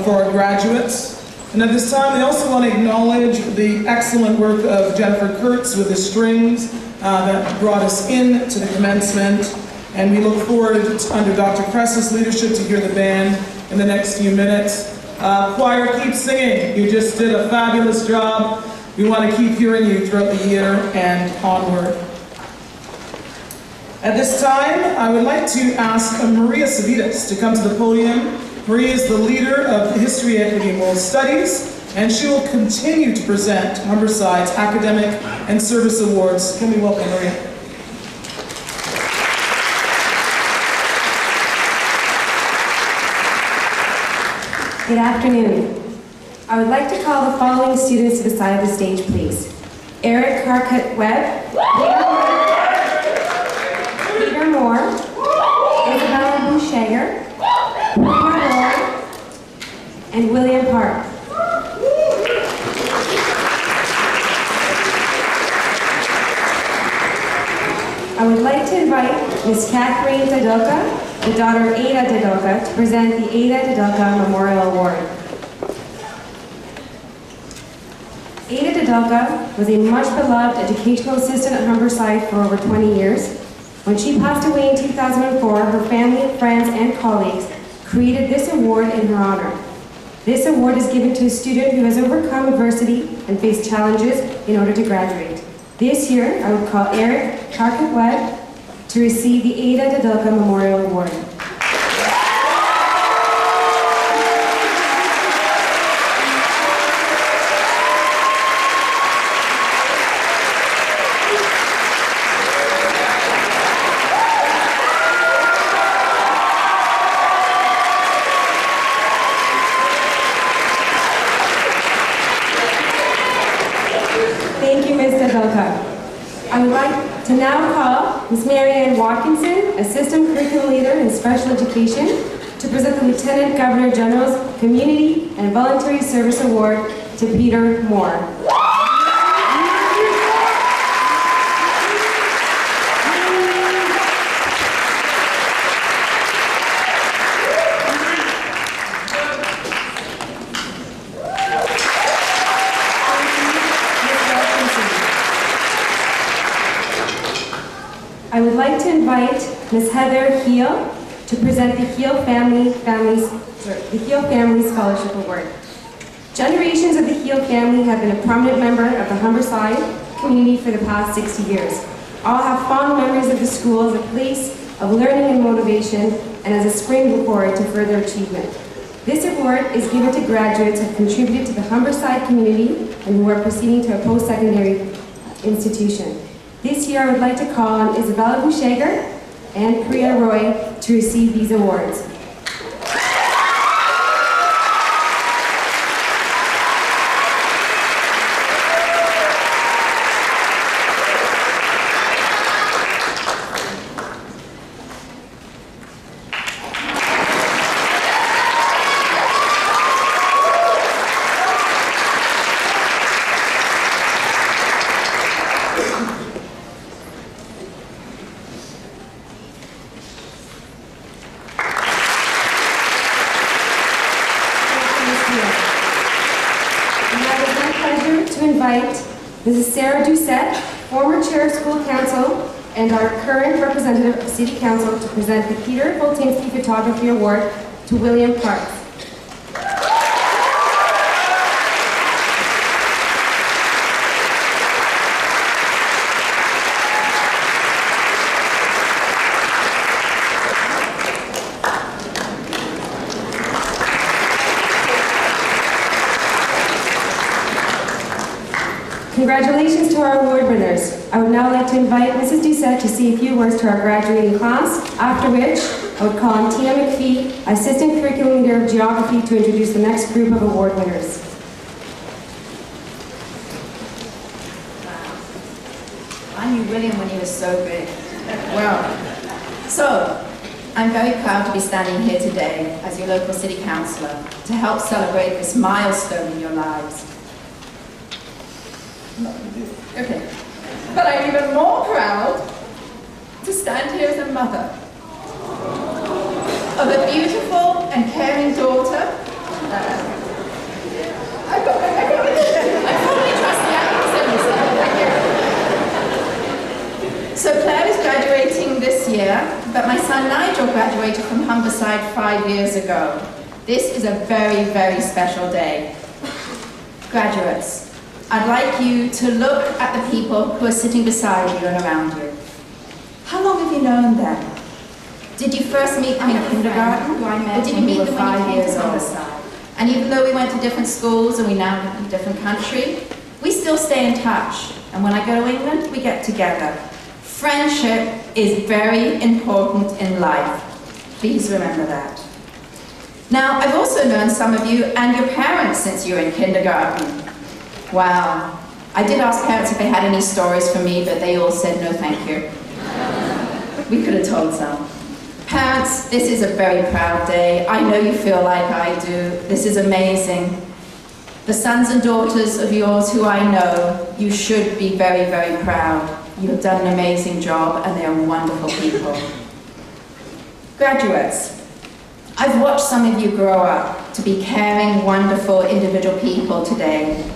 for our graduates. And at this time, we also want to acknowledge the excellent work of Jennifer Kurtz with the strings that brought us in to the commencement. And we look forward, under Dr. Kress's leadership, to hear the band in the next few minutes. Choir, keep singing. You just did a fabulous job. We want to keep hearing you throughout the year and onward. At this time, I would like to ask Maria Savitas to come to the podium. Maria is the leader of History, Equity, and World Studies, and she will continue to present Humberside's Academic and Service Awards. Can we welcome Maria? Good afternoon. I would like to call the following students to the side of the stage, please. Eric Carcutt-Webb, Peter Moore, Isabella Bouchager, and William Park. I would like to invite Ms. Catherine Dadoka, the daughter of Ada Dadoka, to present the Ada Dadoka Memorial Award. Ada Dadoka was a much-beloved educational assistant at Humberside for over 20 years. When she passed away in 2004, her family, friends, and colleagues created this award in her honor. This award is given to a student who has overcome adversity and faced challenges in order to graduate. This year, I would call Eric Carcutt-Webb to receive the Ada Dadoka Memorial Award. Thank you, Ms. Dadoka. I would like to now call Ms. Marianne Watkinson, Assistant Curriculum Leader in Special Education, to present the Lieutenant Governor General's Community and Voluntary Service Award to Peter Moore. I would like to invite Ms. Heather Heel to present the Heel Family Scholarship Award. Generations of the Heel family have been a prominent member of the Humberside community for the past 60 years. All have fond memories of the school as a place of learning and motivation and as a springboard to further achievement. This award is given to graduates who have contributed to the Humberside community and who are proceeding to a post-secondary institution. This year, I would like to call on Isabella Bouchager and Priya Roy to receive these awards. Mrs. Sarah Doucette, former Chair of School Council and our current representative of City Council, to present the Peter Boltinsky Photography Award to William Parks. Congratulations to our award winners. I would now like to invite Mrs. Doucette to say a few words to our graduating class, after which I would call on Tina McPhee, Assistant Curriculum Leader of Geography, to introduce the next group of award winners. I knew William when he was so big. Well, so I'm very proud to be standing here today as your local city councillor to help celebrate this milestone in your lives. Okay. But I'm even more proud to stand here as a mother of a beautiful and caring daughter. I fully trust the accent. So Claire is graduating this year, but my son Nigel graduated from Humberside 5 years ago. This is a very, very special day. Graduates, I'd like you to look at the people who are sitting beside you and around you. How long have you known them? Did you first meet them in kindergarten, or did you meet them 5 years old? And even though we went to different schools and we now live in a different country, we still stay in touch. And when I go to England, we get together. Friendship is very important in life. Please remember that. Now, I've also known some of you and your parents since you were in kindergarten. Wow. I did ask parents if they had any stories for me, but they all said no thank you. We could have told some. Parents, this is a very proud day. I know you feel like I do. This is amazing. The sons and daughters of yours who I know, you should be very, very proud. You have done an amazing job and they are wonderful people. Graduates, I've watched some of you grow up to be caring, wonderful, individual people today.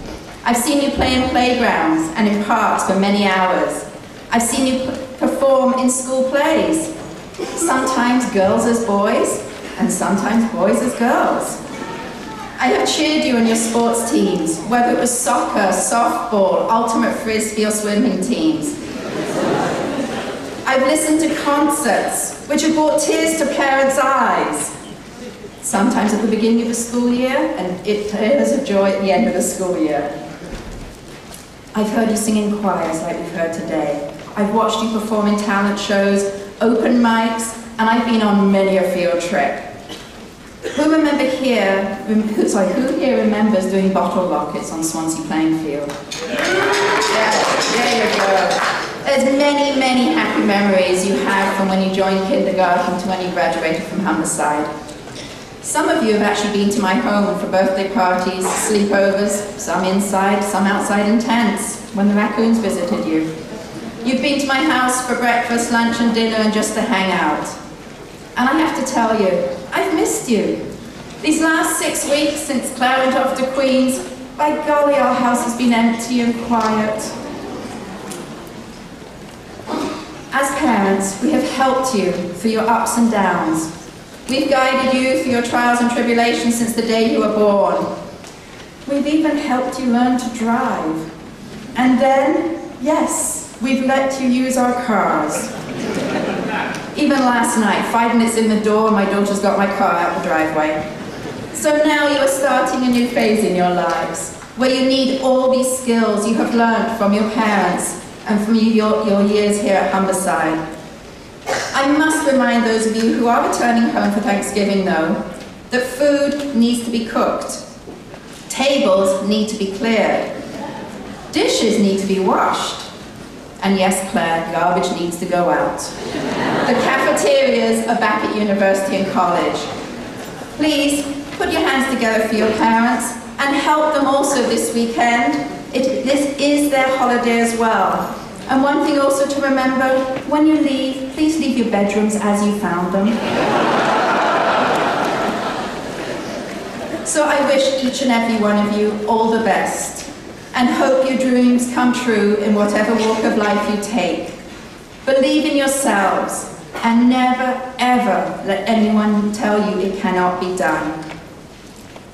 I've seen you play in playgrounds and in parks for many hours. I've seen you perform in school plays. Sometimes girls as boys, and sometimes boys as girls. I have cheered you on your sports teams, whether it was soccer, softball, ultimate frisbee or swimming teams. I've listened to concerts, which have brought tears to parents' eyes. Sometimes at the beginning of the school year, and tears of joy at the end of the school year. I've heard you sing in choirs like we've heard today. I've watched you perform in talent shows, open mics, and I've been on many a field trip. Who here remembers doing bottle rockets on Swansea playing field? Yeah, there you go. There's many, many happy memories you have from when you joined kindergarten to when you graduated from Humberside. Some of you have actually been to my home for birthday parties, sleepovers, some inside, some outside in tents, when the raccoons visited you. You've been to my house for breakfast, lunch and dinner and just to hang out. And I have to tell you, I've missed you. These last 6 weeks since Claire went off to Queen's, by golly, our house has been empty and quiet. As parents, we have helped you through your ups and downs. We've guided you through your trials and tribulations since the day you were born. We've even helped you learn to drive. And then, yes, we've let you use our cars. Even last night, 5 minutes in the door, my daughter's got my car out the driveway. So now you are starting a new phase in your lives, where you need all these skills you have learned from your parents and from your years here at Humberside. I must remind those of you who are returning home for Thanksgiving, though, that food needs to be cooked. Tables need to be cleared. Dishes need to be washed. And yes, Claire, garbage needs to go out. The cafeterias are back at university and college. Please, put your hands together for your parents and help them also this weekend. This is their holiday as well. And one thing also to remember, when you leave, please leave your bedrooms as you found them. So I wish each and every one of you all the best and hope your dreams come true in whatever walk of life you take. Believe in yourselves and never, ever let anyone tell you it cannot be done.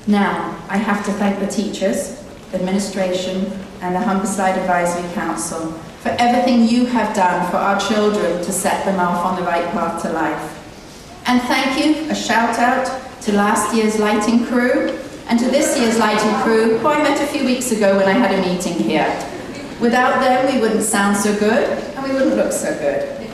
Now, I have to thank the teachers, administration, and the Humberside Advisory Council for everything you have done for our children to set them off on the right path to life. And thank you, a shout out to last year's lighting crew and to this year's lighting crew, who I met a few weeks ago when I had a meeting here. Without them, we wouldn't sound so good and we wouldn't look so good.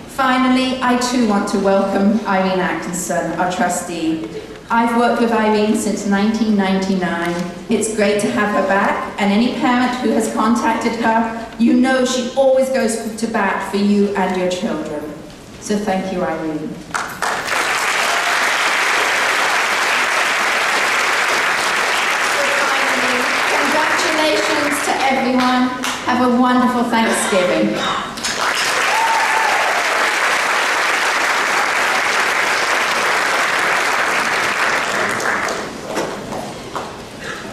Finally, I too want to welcome Irene Atkinson, our trustee. I've worked with Irene since 1999. It's great to have her back, and any parent who has contacted her, you know she always goes to bat for you and your children. So thank you, Irene. Congratulations to everyone. Have a wonderful Thanksgiving.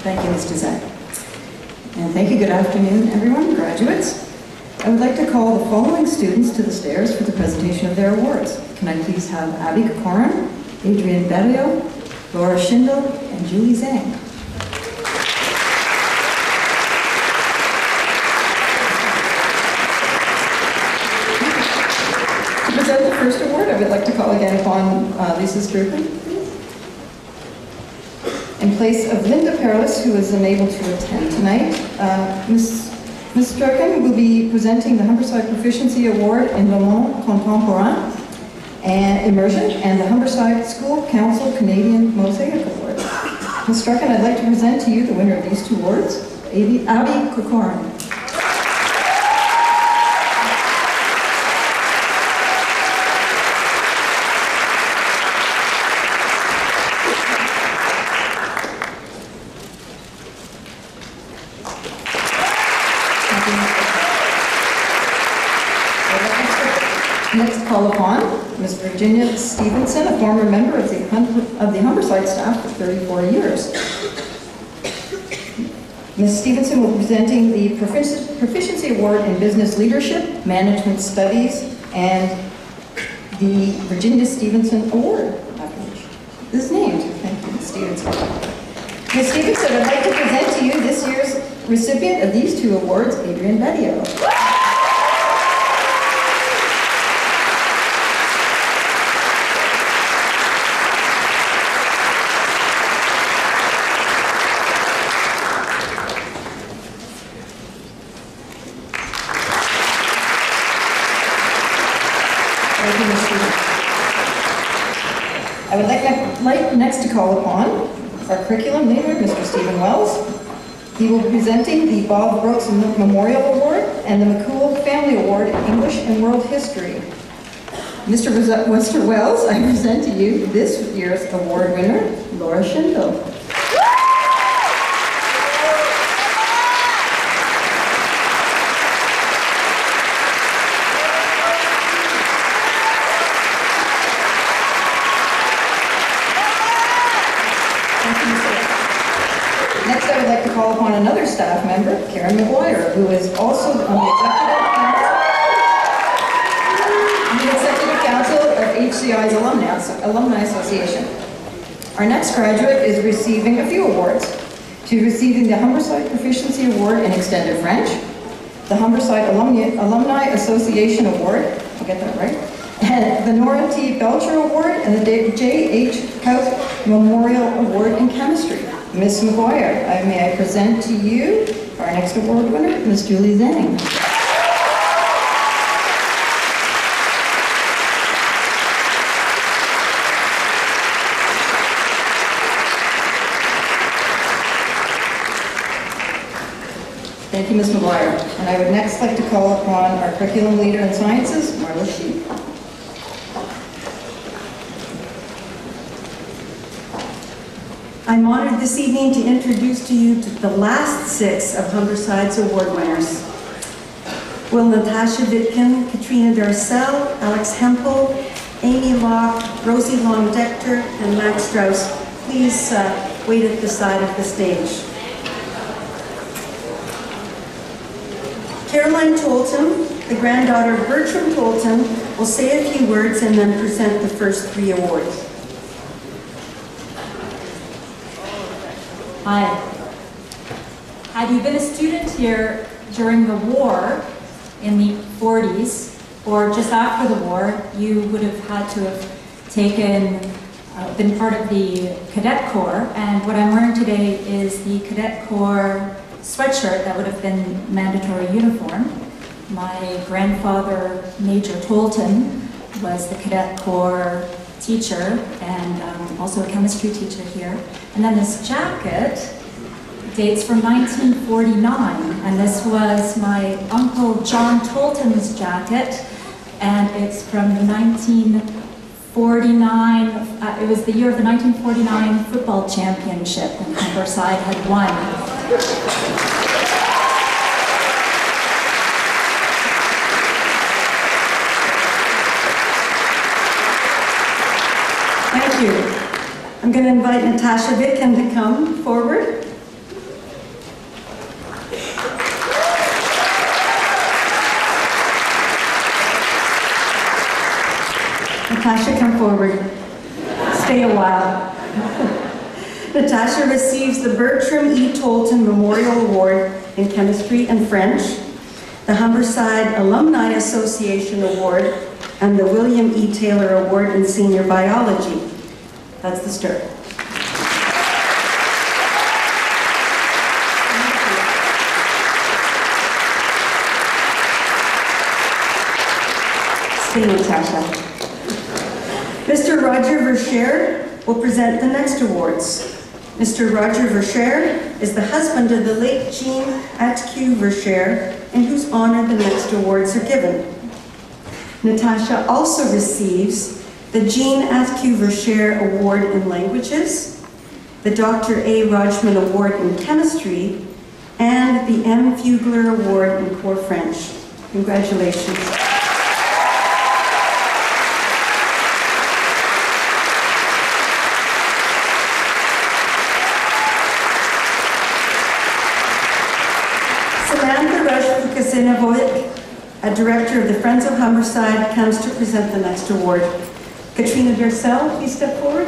Thank you, Mr. Zach. And thank you. Good afternoon, everyone, graduates. I would like to call the following students to the stairs for the presentation of their awards. Can I please have Abby Kokoran, Adrian Berrio, Laura Schindel, and Julie Zhang. To present the first award, I would like to call again upon Lisa Strupen, in place of Linda Perlis, who is unable to attend tonight. Ms. Strucken will be presenting the Humberside Proficiency Award in Le Monde Contemporain and Immersion and the Humberside School Council Canadian Mosaic Award. Ms. Strucken, I'd like to present to you the winner of these two awards, Abby Kokoran. Next call upon Ms. Virginia Stevenson, a former member of the Humberside staff for 34 years. Ms. Stevenson will be presenting the Proficiency Award in Business Leadership, Management Studies, and the Virginia Stevenson Award, this is named. Thank you, Ms. Stevenson. Ms. Stevenson, I'd like to present to you this year's recipient of these two awards, Adrian Berrio. I would like next to call upon our curriculum leader, Mr. Stephen Wells. He will be presenting the Bob Brooks Memorial Award and the McCool Family Award in English and World History. Mr. Wells, I present to you this year's award winner, Laura Schindel. Next, I would like to call upon another staff member, Karen McGuire, who is also on the Executive Council of HCI's Alumni Association. Our next graduate is receiving a few awards. She's receiving the Humberside Proficiency Award in Extended French, the Humberside Alumni Association Award, I'll get that right, and the Nora T. Belcher Award and the J.H. House Memorial Award in Chemistry. Ms. McGuire, may I present to you our next award winner, Ms. Julie Zhang. Thank you, Ms. McGuire. And I would next like to call upon our curriculum leader in sciences, Marla Sheep. I'm honored this evening to introduce to you the last 6 of Humberside's award winners. Will Natasha Vitkin, Katrina Darcel, Alex Hempel, Amy Locke, Rosie Long-Decter, and Max Strauss please wait at the side of the stage. Caroline Tolton, the granddaughter of Bertram Tolton, will say a few words and then present the first 3 awards. Hi. Had you been a student here during the war in the 40s or just after the war, you would have had to have been part of the Cadet Corps, and what I'm wearing today is the Cadet Corps sweatshirt that would have been mandatory uniform. My grandfather, Major Tolton, was the Cadet Corps teacher and also a chemistry teacher here. And then this jacket dates from 1949, and this was my Uncle John Tolton's jacket, and it's from the 1949, it was the year of the 1949 football championship, and Humberside had won. Thank you. I'm going to invite Natasha Vitkin to come forward. Natasha, come forward. Stay a while. Natasha receives the Bertram E. Tolton Memorial Award in Chemistry and French, the Humberside Alumni Association Award, and the William E. Taylor Award in Senior Biology. That's the start. Stay, Natasha. Mr. Roger Vercher will present the next awards. Mr. Roger Vercher is the husband of the late Jean Atkiw Vercher, in whose honor the next awards are given. Natasha also receives the Jean Atkiw Vercher Award in Languages, the Dr. A. Rajman Award in Chemistry, and the M. Fugler Award in Core French. Congratulations. A director of the Friends of Humberside, comes to present the next award. Katrina Darcel, please step forward.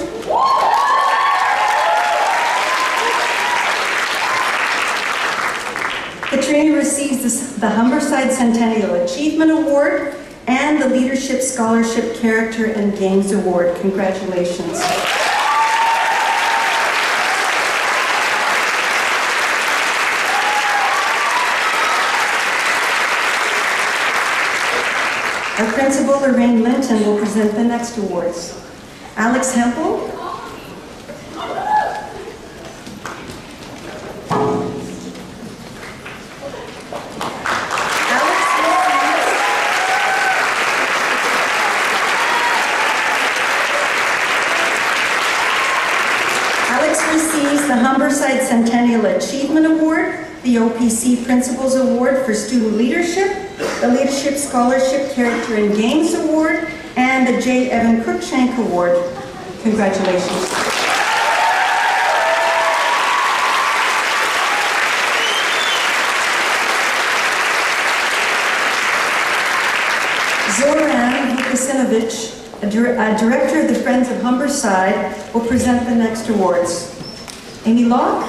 Katrina receives the Humberside Centennial Achievement Award and the Leadership Scholarship Character and Games Award. Congratulations. Our principal, Lorraine Linton, will present the next awards. Alex Hempel. Alex receives the Humberside Centennial Achievement Award, the OPC Principals Award for Student Leadership, the Leadership Scholarship Character and Games Award, and the J. Evan Cruikshank Award. Congratulations. Zoran Vukasinovich, a director of the Friends of Humberside, will present the next awards. Amy Locke.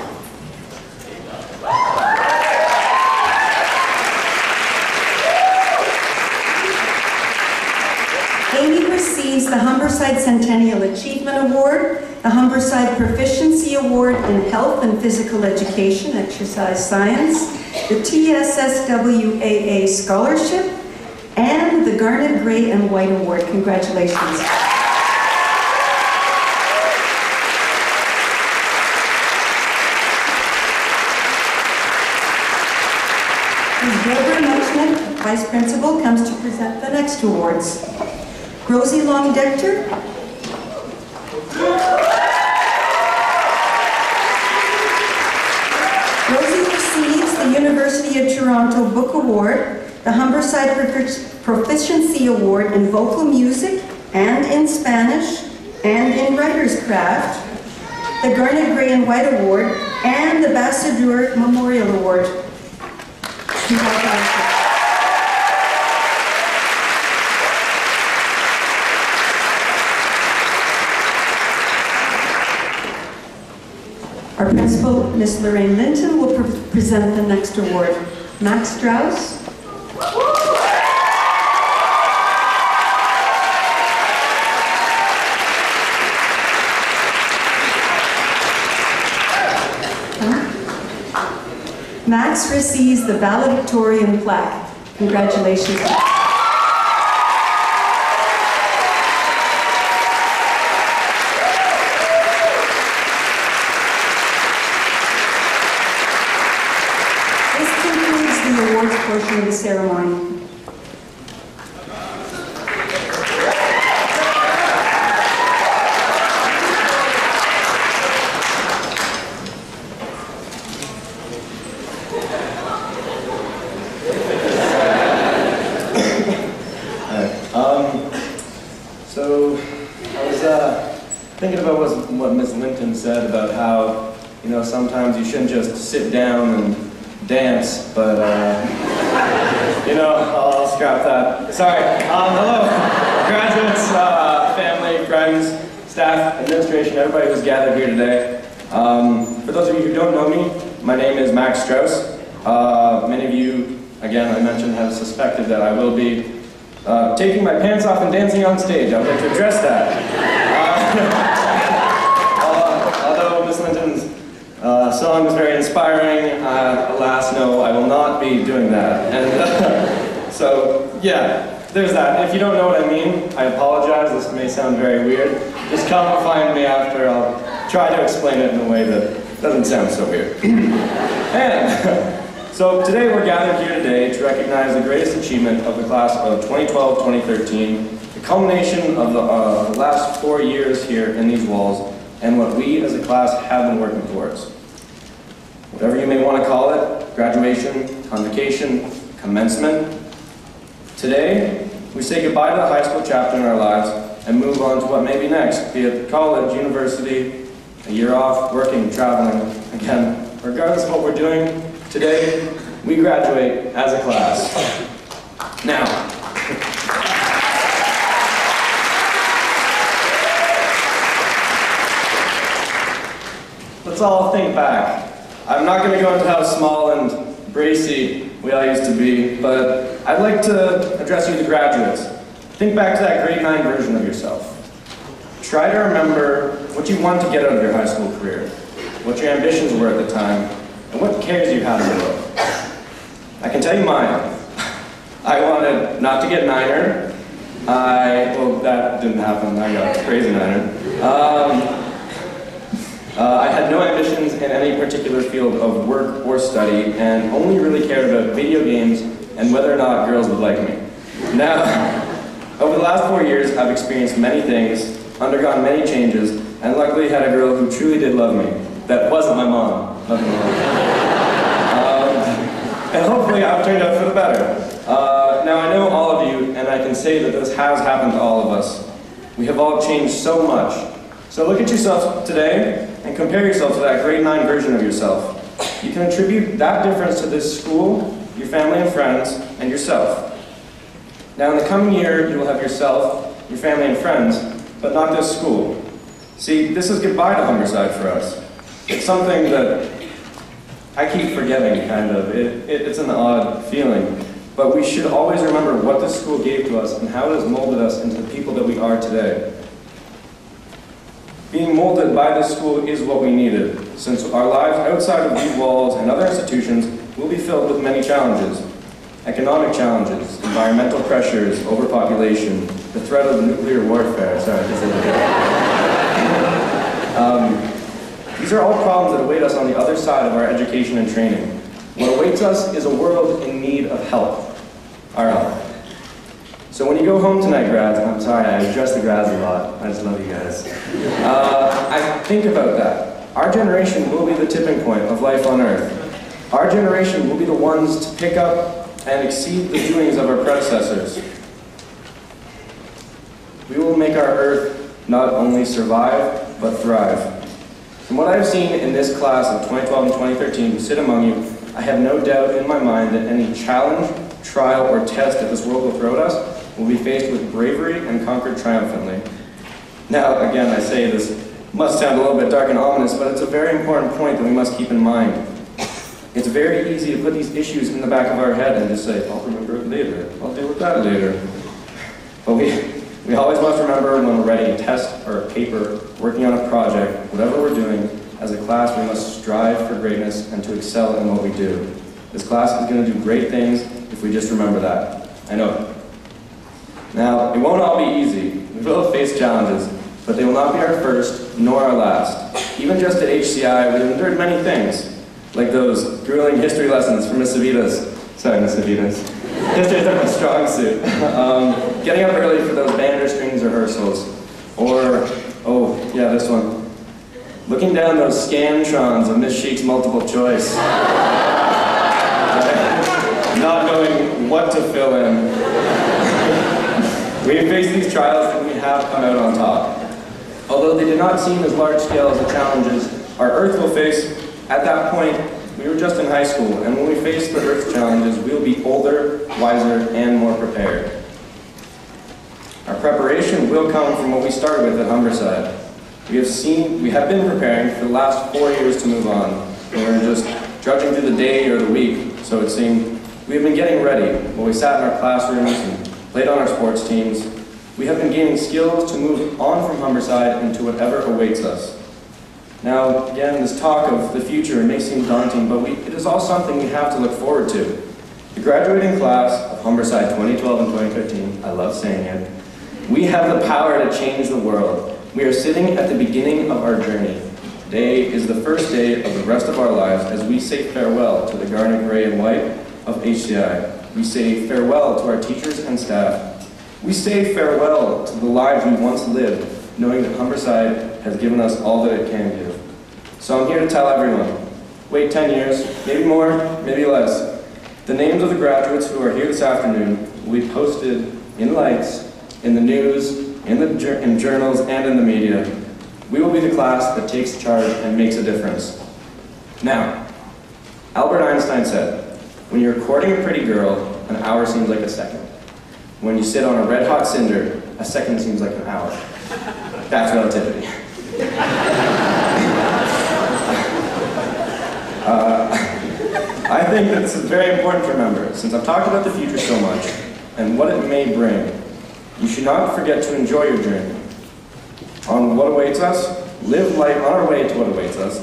Amy receives the Humberside Centennial Achievement Award, the Humberside Proficiency Award in Health and Physical Education, Exercise Science, the TSSWAA Scholarship, and the Garnet Gray and White Award. Congratulations. Deborah Muchnick, Vice Principal, comes to present the next awards. Rosie Long-Decter. Rosie receives the University of Toronto Book Award, the Humberside Proficiency Award in Vocal Music and in Spanish and in Writer's Craft, the Garnet Gray and White Award, and the Bassadeur Memorial Award. Congratulations. Our principal, Ms. Lorraine Linton, will present the next award. Max Strauss. Max receives the Valedictorian plaque. Congratulations. portion of the ceremony. So I was thinking about what Ms. Linton said about how, you know, sometimes you shouldn't just sit down and dance, but, you know, I'll scrap that. Sorry. Hello, graduates, family, friends, staff, administration, everybody who's gathered here today. For those of you who don't know me, my name is Max Strauss. Many of you, again, I mentioned, have suspected that I will be taking my pants off and dancing on stage. I would like to address that. Although Ms. Linton's song is very inspiring, alas, no, I will not be doing that. And so, yeah, there's that. If you don't know what I mean, I apologize. This may sound very weird. Just come find me after. I'll try to explain it in a way that doesn't sound so weird. And so today we're gathered here today to recognize the greatest achievement of the class of 2012-2013, the culmination of the last 4 years here in these walls, and what we as a class have been working towards. Whatever you may want to call it, graduation, convocation, commencement. Today, we say goodbye to the high school chapter in our lives and move on to what may be next, be it college, university, a year off, working, traveling. Again, regardless of what we're doing, today, we graduate as a class. Now, let's all think back. I'm not going to go into how small and bracy we all used to be, but I'd like to address you, the graduates. Think back to that grade 9 version of yourself. Try to remember what you want to get out of your high school career, what your ambitions were at the time, and what cares you had in the world. I can tell you mine. I wanted not to get Niner. Well, that didn't happen. I got crazy Niner. I had no ambitions in any particular field of work or study, and only really cared about video games and whether or not girls would like me. Now, over the last 4 years, I've experienced many things, undergone many changes, and luckily had a girl who truly did love me. That wasn't my mom. And hopefully I've turned out for the better. Now I know all of you, and I can say that this has happened to all of us. We have all changed so much. So look at yourself today and compare yourself to that grade 9 version of yourself. You can attribute that difference to this school, your family and friends, and yourself. Now in the coming year, you will have yourself, your family and friends, but not this school. See, this is goodbye to Humberside for us. It's something that I keep forgetting, kind of. It's an odd feeling. But we should always remember what this school gave to us and how it has molded us into the people that we are today. Being molded by this school is what we needed, since our lives outside of these walls and other institutions will be filled with many challenges. Economic challenges, environmental pressures, overpopulation, the threat of nuclear warfare. Sorry, these are all problems that await us on the other side of our education and training. What awaits us is a world in need of help, our help. So when you go home tonight, grads, I'm sorry, I address the grads a lot, I just love you guys. I think about that. Our generation will be the tipping point of life on Earth. Our generation will be the ones to pick up and exceed the doings of our predecessors. We will make our Earth not only survive, but thrive. From what I've seen in this class of 2012 and 2013 who sit among you, I have no doubt in my mind that any challenge, trial, or test that this world will throw at us will be faced with bravery and conquered triumphantly. Now, again, I say this must sound a little bit dark and ominous, but it's a very important point that we must keep in mind. It's very easy to put these issues in the back of our head and just say, I'll remember it later, I'll deal with that later. But we always must remember when we're writing a test or a paper, working on a project, whatever we're doing, as a class we must strive for greatness and to excel in what we do. This class is going to do great things if we just remember that. I know it. Now, it won't all be easy. We will face challenges, but they will not be our first nor our last. Even just at HCI, we have endured many things, like those grueling history lessons from Ms. Savitas Sorry, Miss Avitas. History is my strong suit. Getting up early for those banner strings rehearsals. Or, oh, yeah, this one. Looking down those scantrons of Miss Sheik's multiple choice. Not knowing what to fill in. We have faced these trials and we have come out on top. Although they did not seem as large scale as the challenges our Earth will face, at that point, we were just in high school, and when we face the Earth challenges, we will be older, wiser, and more prepared. Our preparation will come from what we started with at Humberside. We have been preparing for the last 4 years to move on. We were just trudging through the day or the week, so it seemed. We have been getting ready while we sat in our classrooms and played on our sports teams. We have been gaining skills to move on from Humberside into whatever awaits us. Now, again, this talk of the future may seem daunting, but it is all something we have to look forward to. The graduating class of Humberside 2012 and 2015, I love saying it, we have the power to change the world. We are sitting at the beginning of our journey. Today is the first day of the rest of our lives as we say farewell to the garnet, gray, and white of HCI. We say farewell to our teachers and staff. We say farewell to the lives we once lived, knowing that Humberside has given us all that it can give. So I'm here to tell everyone, wait 10 years, maybe more, maybe less. The names of the graduates who are here this afternoon will be posted in lights, in the news, in journals, and in the media. We will be the class that takes charge and makes a difference. Now, Albert Einstein said, when you're courting a pretty girl, an hour seems like a second. When you sit on a red-hot cinder, a second seems like an hour. That's relativity. I think that this is very important to remember, since I've talked about the future so much, and what it may bring. You should not forget to enjoy your journey. On what awaits us, live life on our way to what awaits us.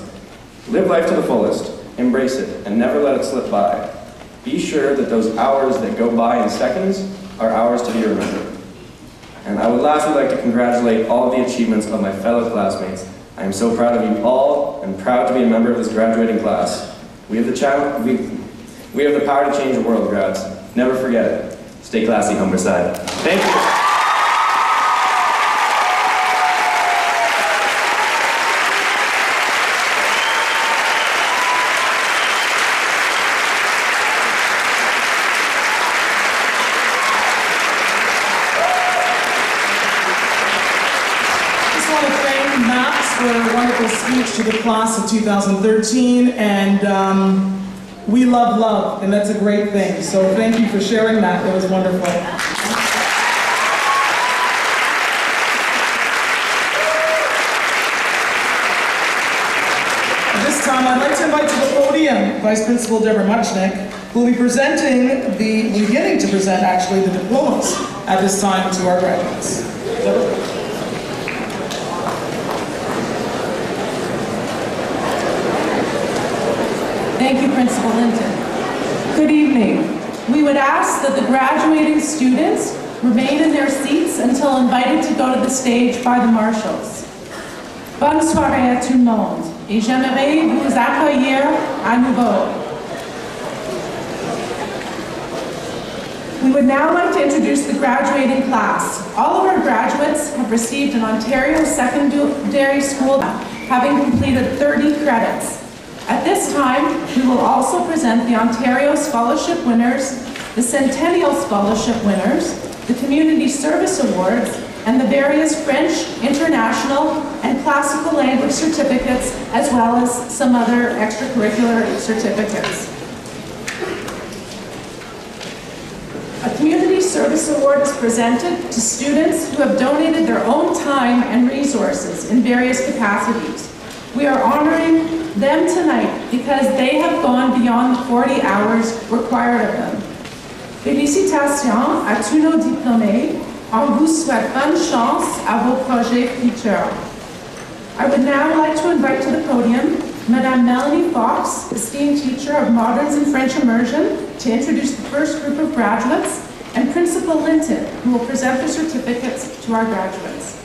Live life to the fullest, embrace it, and never let it slip by. Be sure that those hours that go by in seconds are hours to be remembered. And I would lastly like to congratulate all of the achievements of my fellow classmates. I am so proud of you all and proud to be a member of this graduating class. We have the power to change the world, grads. Never forget it. Stay classy, Humberside. Thank you. For a wonderful speech to the class of 2013, and we love love, and that's a great thing. So thank you for sharing that. It was wonderful. At this time, I'd like to invite to the podium Vice Principal Deborah Muchnick, who will be beginning to present actually the diplomas at this time to our graduates. Deborah? Thank you, Principal Linton. Good evening. We would ask that the graduating students remain in their seats until invited to go to the stage by the marshals. Bonne soirée à tout le monde, et j'aimerais vous accueillir à nouveau. We would now like to introduce the graduating class. All of our graduates have received an Ontario Secondary School, having completed 30 credits. At this time, we will also present the Ontario Scholarship winners, the Centennial Scholarship winners, the Community Service Awards, and the various French, international, and classical language certificates, as well as some other extracurricular certificates. A Community Service Award is presented to students who have donated their own time and resources in various capacities. We are honoring them tonight because they have gone beyond the 40 hours required of them. Félicitations à tous nos diplômés. On vous souhaite bonne chance à vos projets futurs. I would now like to invite to the podium Madame Melanie Fox, esteemed teacher of Moderns and French Immersion, to introduce the first group of graduates, and Principal Linton, who will present the certificates to our graduates.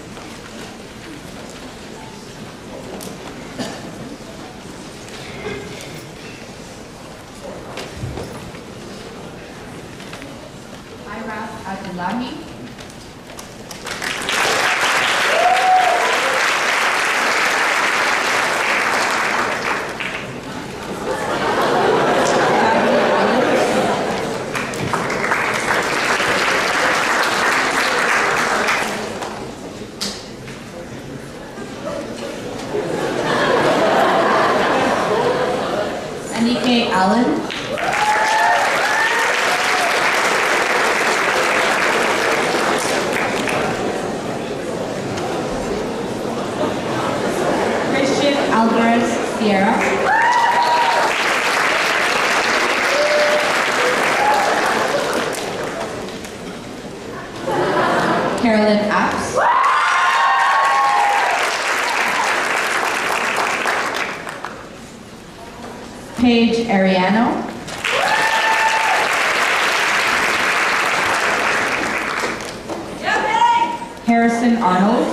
Abdullahi. Anike Allen. Christian Alvarez Sierra. Carolyn Apps. Paige Ariano. Harrison Arnold.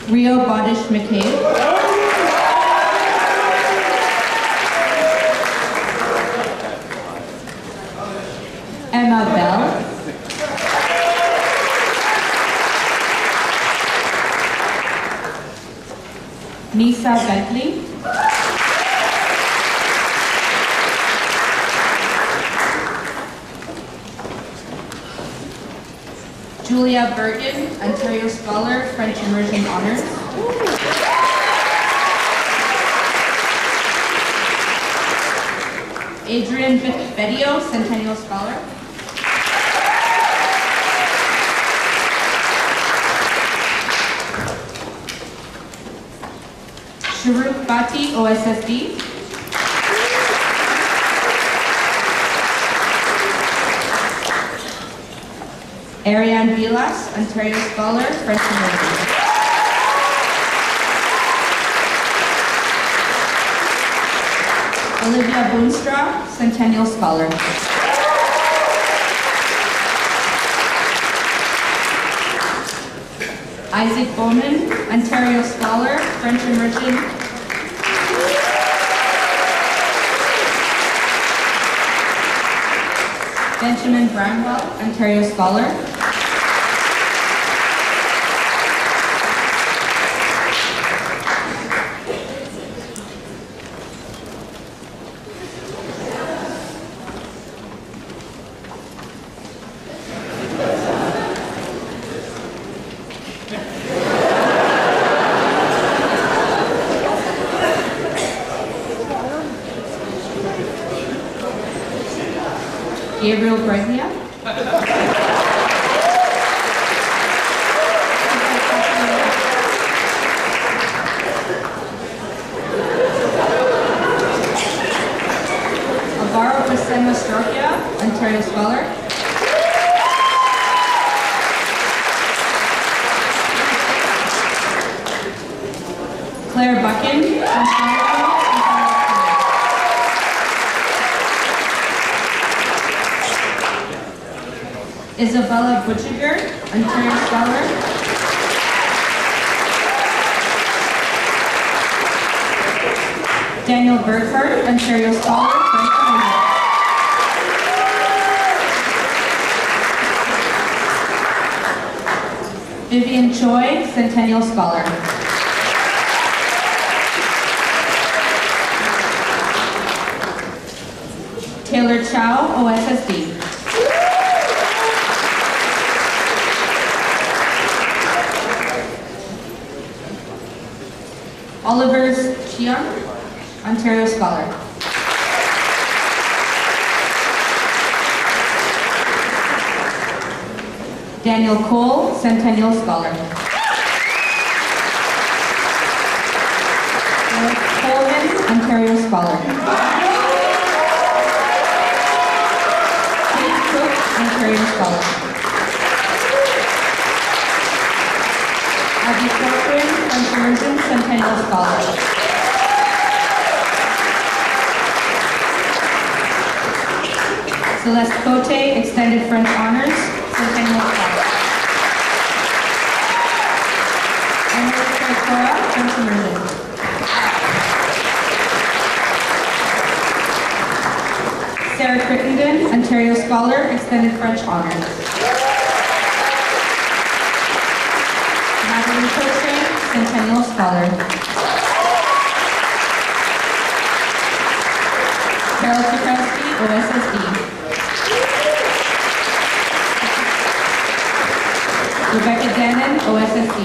Rio Bodish McCabe. Emma Bell. Nisa Bentley. Julia Bergen, Ontario Scholar, French Immersion Honors. Adrian Bedio, Centennial Scholar. Sharuk Bhatti, OSSD. Ariane Vilas, Ontario Scholar, French Immersion. Olivia Boonstra, Centennial Scholar. Isaac Bowman, Ontario Scholar, French Immersion. Benjamin Bramwell, Ontario Scholar. Gabriel Breglia. Alvaro Buscema Storkia, Ontario Scholar. Claire Buckin, Ontario. Isabella Butchiger, Ontario Scholar. Daniel Burkhardt, Ontario Scholar, French Immersion. Vivian Choi, Centennial Scholar. Taylor Chow, OSSD. Oliver Chiang, Ontario Scholar. Daniel Cole, Centennial Scholar. Eric Coleman, Ontario Scholar. Kate Cook, Ontario Scholar. Valedictorian, French Immersion, Centennial Scholar. Celeste Cote, Extended French Honors, Centennial Scholar. Emily Cora, French Immersion. Ontario Scholar, Extended French Honors. Madeline Cochrane, Centennial Scholar. Carol Tukowski, OSSD. Rebecca Gannon, OSSD.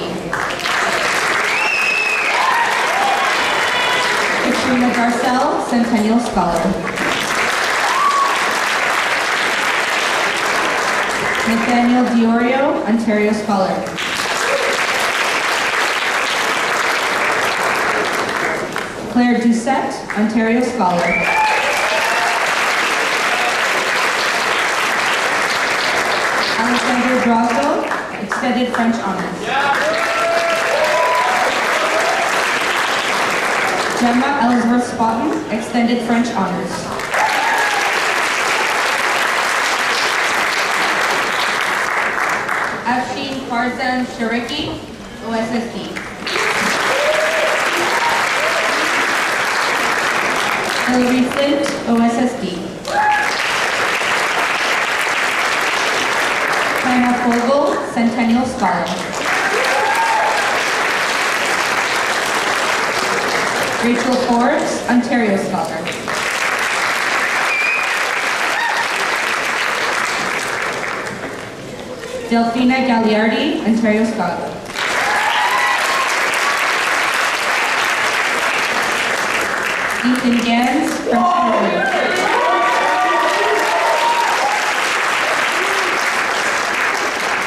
Katrina Garcelle, Centennial Scholar. Nathaniel Diorio, Ontario Scholar. Claire Doucette, Ontario Scholar. Alexander Drozdo, Extended French Honors. Gemma Ellsworth Spotton, Extended French Honors. Afshin Farzan Shariki, OSSD. Hillary Flint, OSSD. Hannah Fogel, Centennial Scholar. Rachel Forbes, Ontario Scholar. Delphina Gagliardi, Ontario Scholar. Ethan Gans, French Canadian.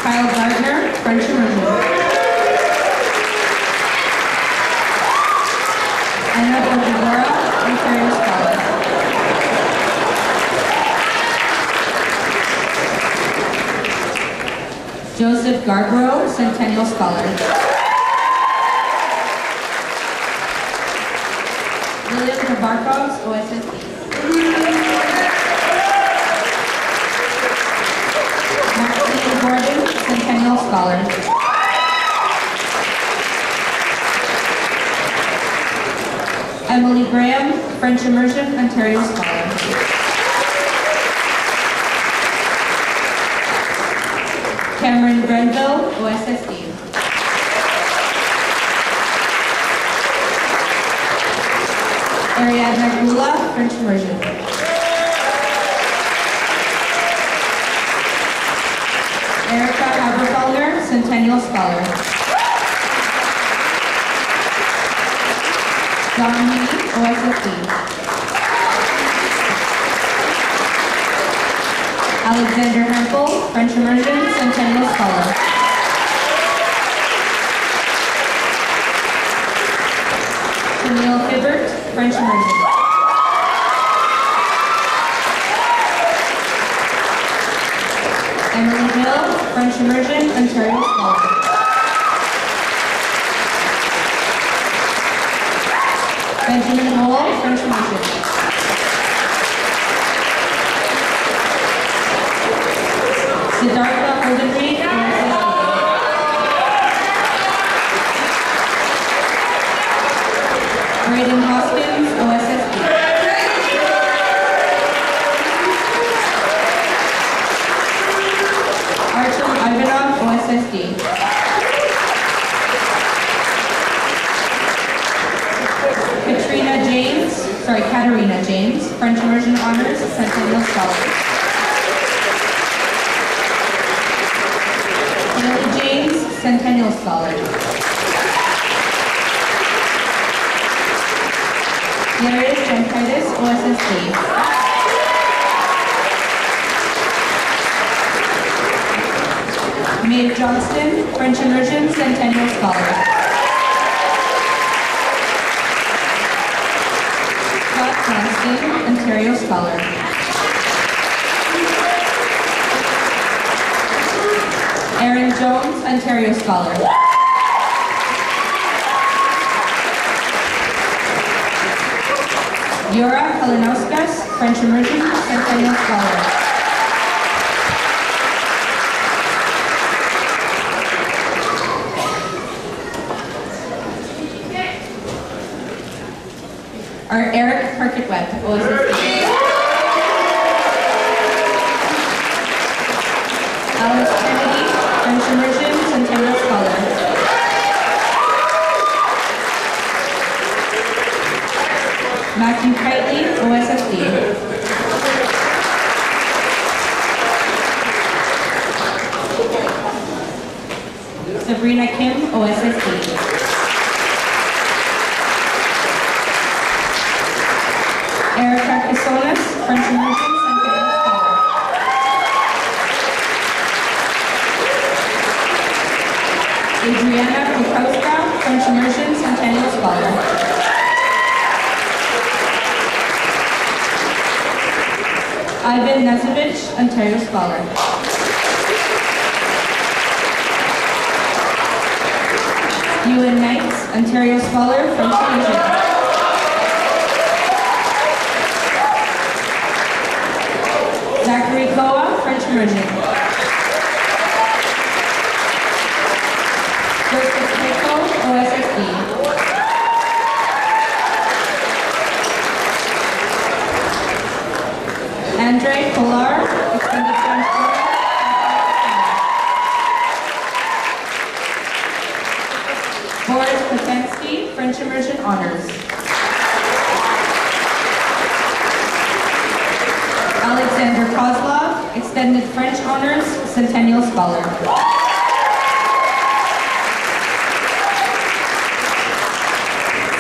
Kyle Gardner, French immersion. Anna Bordogora, Ontario Scholar. Joseph Garborough, Centennial Scholar. William Tabarkovs, OSSD. Maxine Gordon, Centennial Scholar. Emily Graham, French immersion, Ontario Scholar. Cameron Grenville, OSSD. Ariadna Gula, French immersion. Erica Haberfellner, Centennial Scholar. John Lee, OSSD. Alexander Hempel, French immersion, Centennial Scholar. Camille Hibbert, French immersion. Emily Hill, French immersion, Ontario Scholar. Benjamin Hall, French immersion. Siddhartha Holdenreed, Braden Hoskins, OSSD. Artem Ivanov, OSSD. Katarina James, French immersion honors, Centennial Scholar. Lily James, Centennial Scholar. Darius Jankaitis, OSSD. Maeve Johnston, French immersion, Centennial Scholar. Scott Johnston, Ontario Scholar. Aaron Jones, Ontario Scholar. Yura Kalinauskas, French immersion, Centennial Scholar. Our Eric Perkett-Webb, OSSD. Alice Kennedy, French immersion, Centennial Scholar. Matthew Kitely, OSSD. Sabrina Kim, OSSD. Erica Casonas, French immersion, Centennial Scholar. Adriana Kukowska, French immersion, Centennial Scholar. Ivan Nazovich, Ontario Scholar. Ewan Knight, Ontario Scholar, French immersion. Zachary Koa, French immersion. Joseph Keiko, OSSD. Andre Kolar, extended French program. Boris Potensky, French immersion honors. Alexander Kozlov, extended French honors, Centennial Scholar.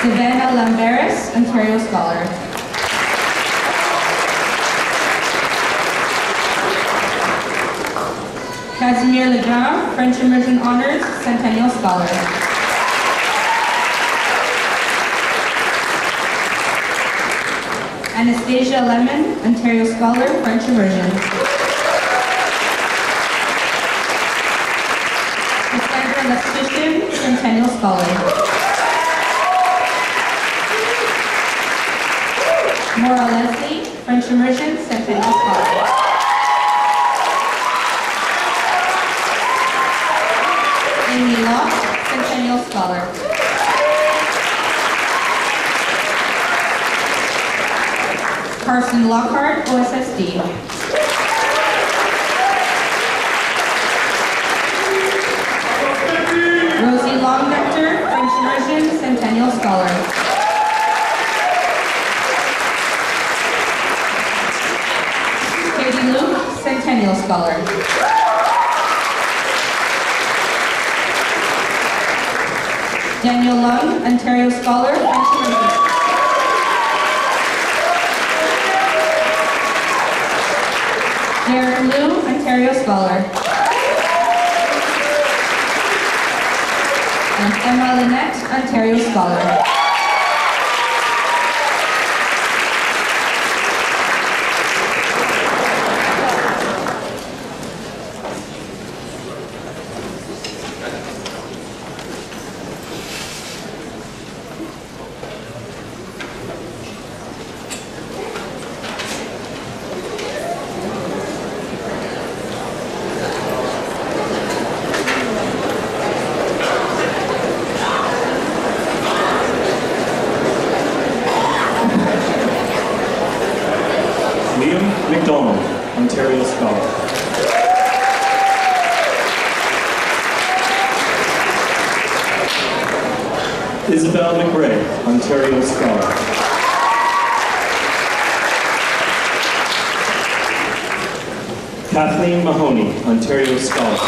Savannah Lamberis, Ontario Scholar. Casimir Legrand, French immersion honors, Centennial Scholar. Anastasia Lemon, Ontario Scholar, French immersion. Cassandra Leskishin, Centennial Scholar. Maura Leslie, French immersion, Centennial Scholar. Amy Locke, Centennial Scholar. Carson Lockhart, OSSD. Rosie Longvector, French immersion, Centennial Scholar. Katie Luke, Centennial Scholar. Daniel Lung, Ontario Scholar, French immersion. Derek Liu, Ontario Scholar. And Emma Lynette, Ontario Scholar. Ontario Scholar. Isabel McRae, Ontario Scholar. Kathleen Mahoney, Ontario Scholar.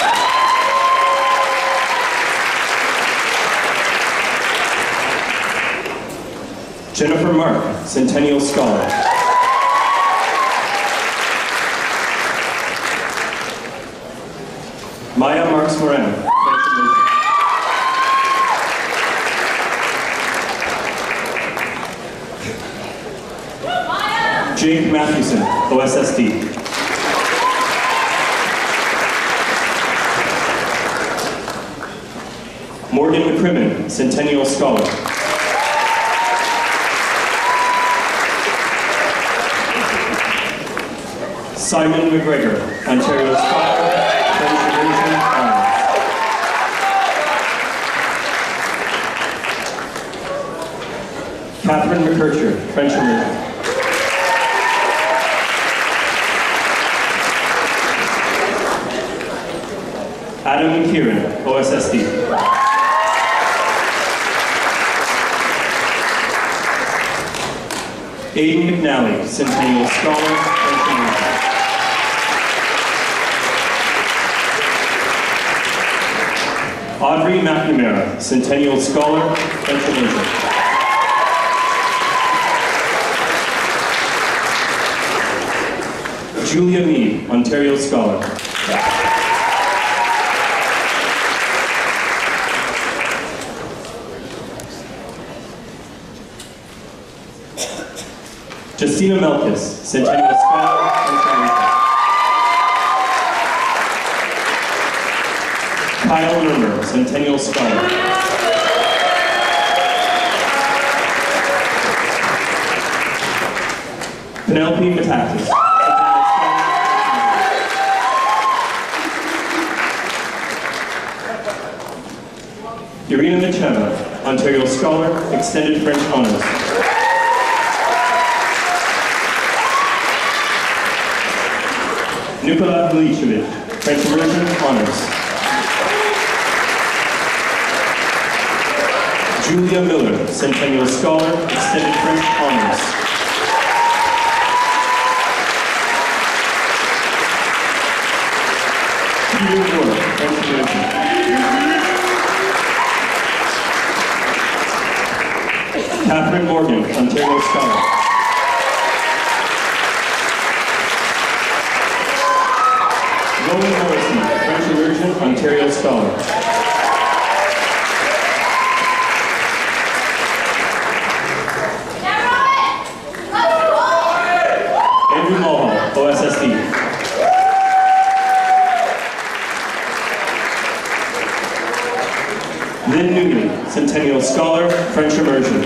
Jennifer Mark, Centennial Scholar. Maya Marks Moran, French immersion. Jake Mathewson, OSSD. Morgan McCrimmon, Centennial Scholar. Simon McGregor, Ontario Scholar, French immersion honors. Catherine McKercher, French immersion. Adam Kieran, OSSD. Aiden McNally, Centennial Scholar, French Immersion. Audrey McNamara, Centennial Scholar, French Immersion. Julia Mead, Ontario Scholar. Justina Melkis, Centennial Scholar, French Immersion. Kyle Rimmer, Centennial Scholar. Penelope Matakis. Irina Micheva, Ontario Scholar, Extended French Honors. Nikola Milicevic, French Immersion Honors. Julia Miller, Centennial Scholar, Extended French Honors. Peter Moore, French Immersion. Catherine Morgan, Ontario Scholar. Rowan Morrison, French Immersion, Ontario Scholar. Andrew Mulhall, OSSD. Lynn Newman, Centennial Scholar, French Immersion.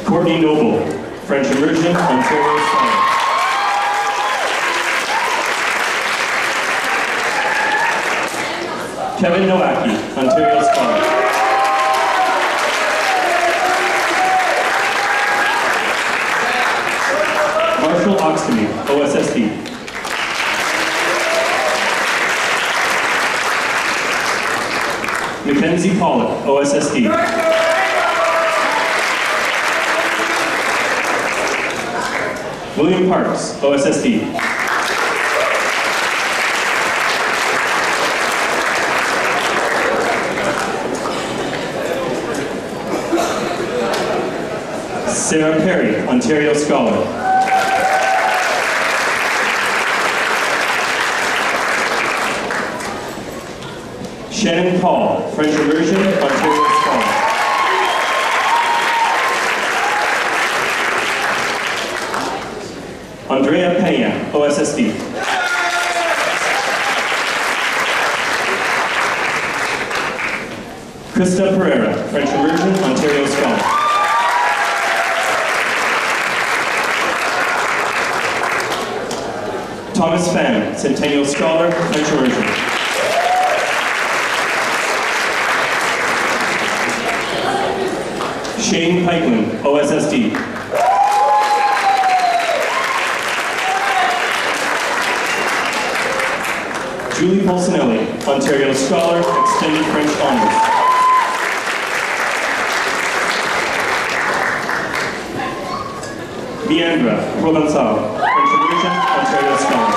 Courtney Noble, French Immersion, Ontario Scholar. Kevin Nowacki, Ontario Scholar. Marshall Oxtomy, OSSD. Mackenzie Pollock, OSSD. William Parks, OSSD. Sarah Perry, Ontario Scholar. Shannon Paul, French Immersion, Ontario Scholar. Andrea Peña, OSSD. Krista Pereira, French Immersion, Ontario Scholar. Thomas Pham, Centennial Scholar, French Immersion. Shane Pikeman, OSSD. Julie Polsinelli, Ontario Scholar, Extended French Honors. Leandra Provençal, French Immersion, Ontario Scholar.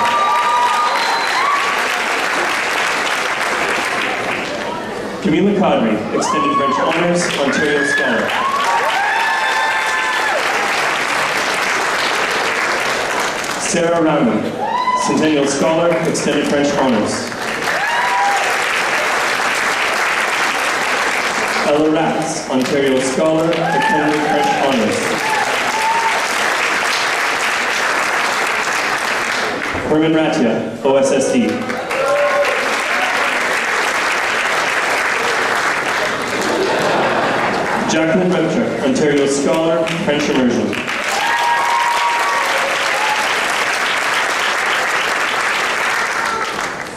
Camila Kadri, Extended French Honors, Ontario Scholar. Sarah Random, Centennial Scholar, Extended French Honors. Ella Ratz, Ontario Scholar, Extended French Honors. Herman Ratia, OSSD. Jacqueline Remchuk, Ontario Scholar, French Immersion.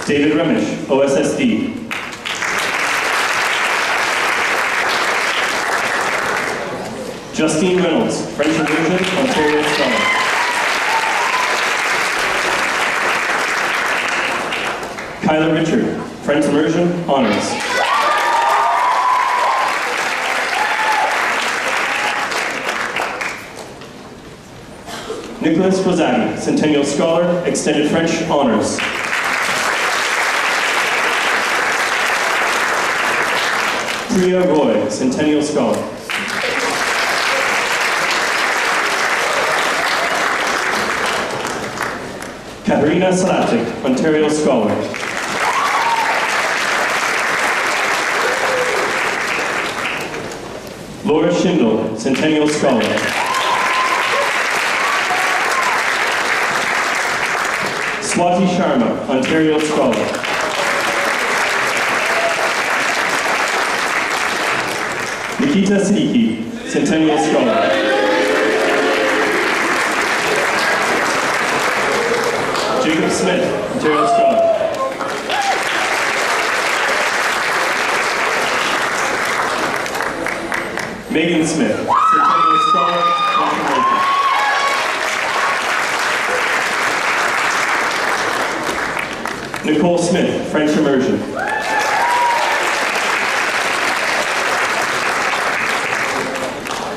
David Remish, OSSD. Justine Reynolds, French Immersion, Ontario Scholar. Kyla Richard, French Immersion, Honors. Nicholas Rosati, Centennial Scholar, Extended French, Honors. Priya Roy, Centennial Scholar. Katerina Salatic, Ontario Scholar. Laura Schindel, Centennial Scholar. Swati Sharma, Ontario Scholar. Nikita Siddiqui, Centennial Scholar. Jacob Smith, Ontario Scholar. Megan Smith, Centennial Scholar, Confirmation. Nicole Smith, French Immersion.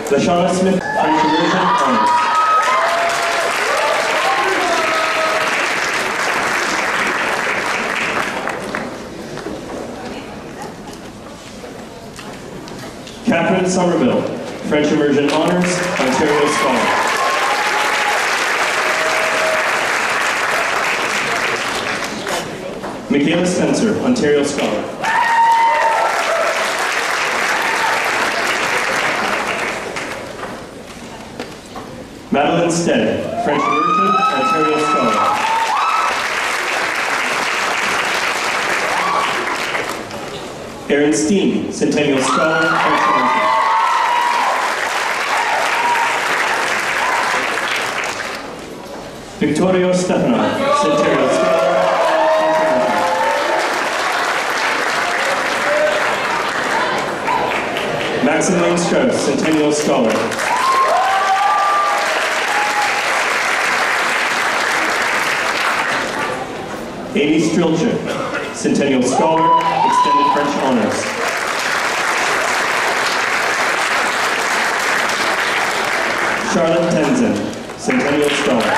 Lashana Smith, French Immersion, Honors. Catherine Somerville, French Immersion Honors, Ontario Scholar. Michaela Spencer, Ontario Scholar. Madeline Stead, French Immersion, Ontario Scholar. Aaron Steen, Centennial Scholar, French Immersion. Victorio Stefanov, Centennial Scholar. Maximilian Strauss, Centennial Scholar. Amy Strilchik, Centennial Scholar, Extended French Honors. Charlotte Tenzin, Centennial Scholar.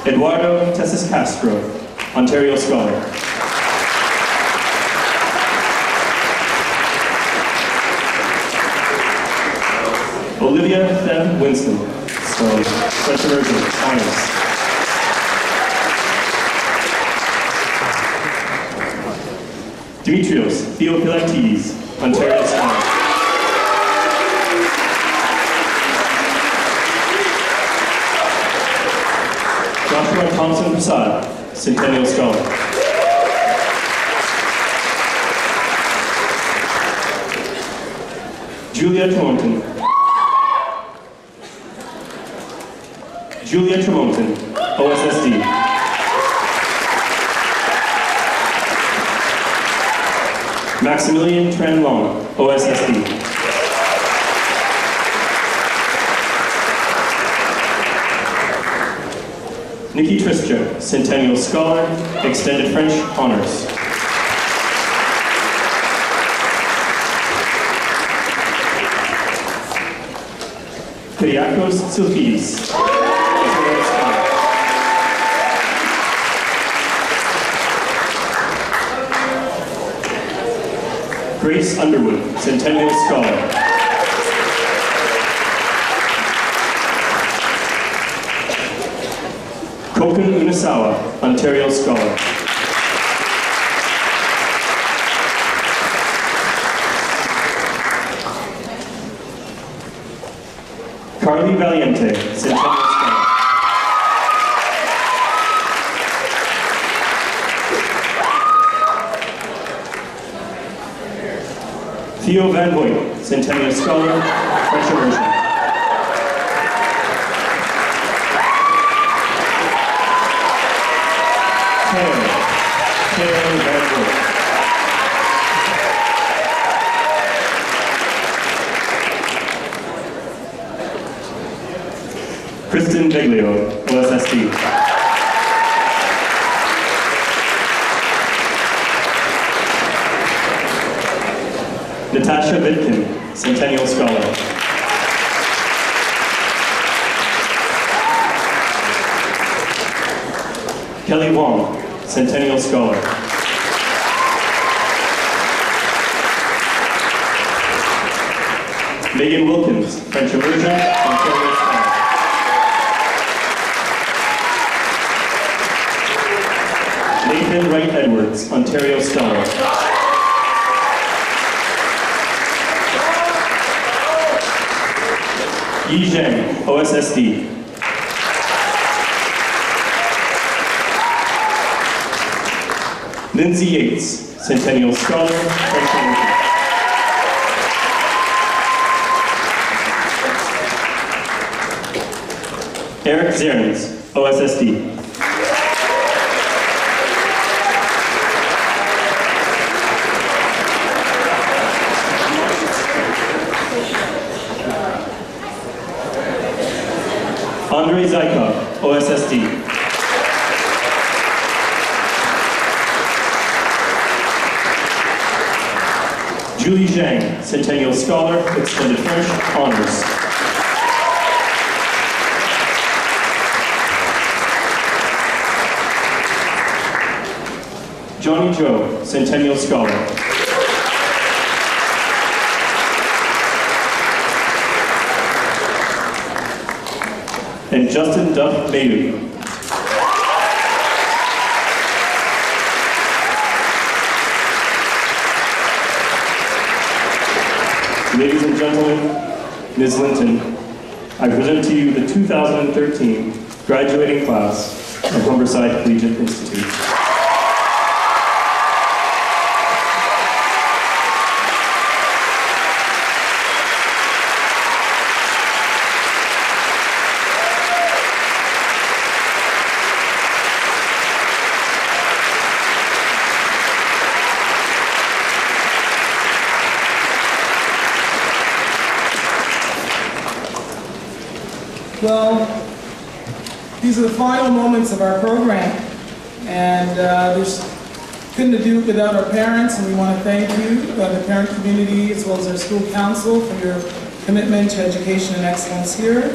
Eduardo Tessis Castro, Ontario Scholar. Olivia Theb Winston, French Immersion, Honors. Dimitrios Theopilaktides, Ontario Scholar. Joshua Thompson Prasad, Centennial Scholar. Julia Tremonton. Julia Tremonton, OSSD. Maximilian Tran Long, OSSD. Nikki Trischer, Centennial Scholar, Extended French Honors. Kyriakos Silfidis. Grace Underwood, Centennial Scholar. Koken Unasawa, Ontario Scholar. Carly Valiente, Centennial Scholar. Theo Van Voigt, Centennial Scholar, French Immersion. Theo Van Voigt. Kristen Viglio, OSSD. Natasha Vitkin, Centennial Scholar. Kelly Wong, Centennial Scholar. Megan Wilkins, French Immersion, Ontario Scholar. Nathan Wright Edwards, Ontario Scholar. Yi Zhang, OSSD. Lindsay Yates, Centennial Scholar, French Immersion. Eric Zerens, OSSD. Andrei Zykov, OSSD. Julie Zhang, Centennial Scholar, Extended French, Honors. Johnny Joe, Centennial Scholar. And Justin Duff Bailey. Ladies and gentlemen, Ms. Linton, I present to you the 2013 graduating class of Humberside Collegiate Institute. Well, these are the final moments of our program, and couldn't do it without our parents, and we want to thank you, the parent community, as well as our school council, for your commitment to education and excellence here.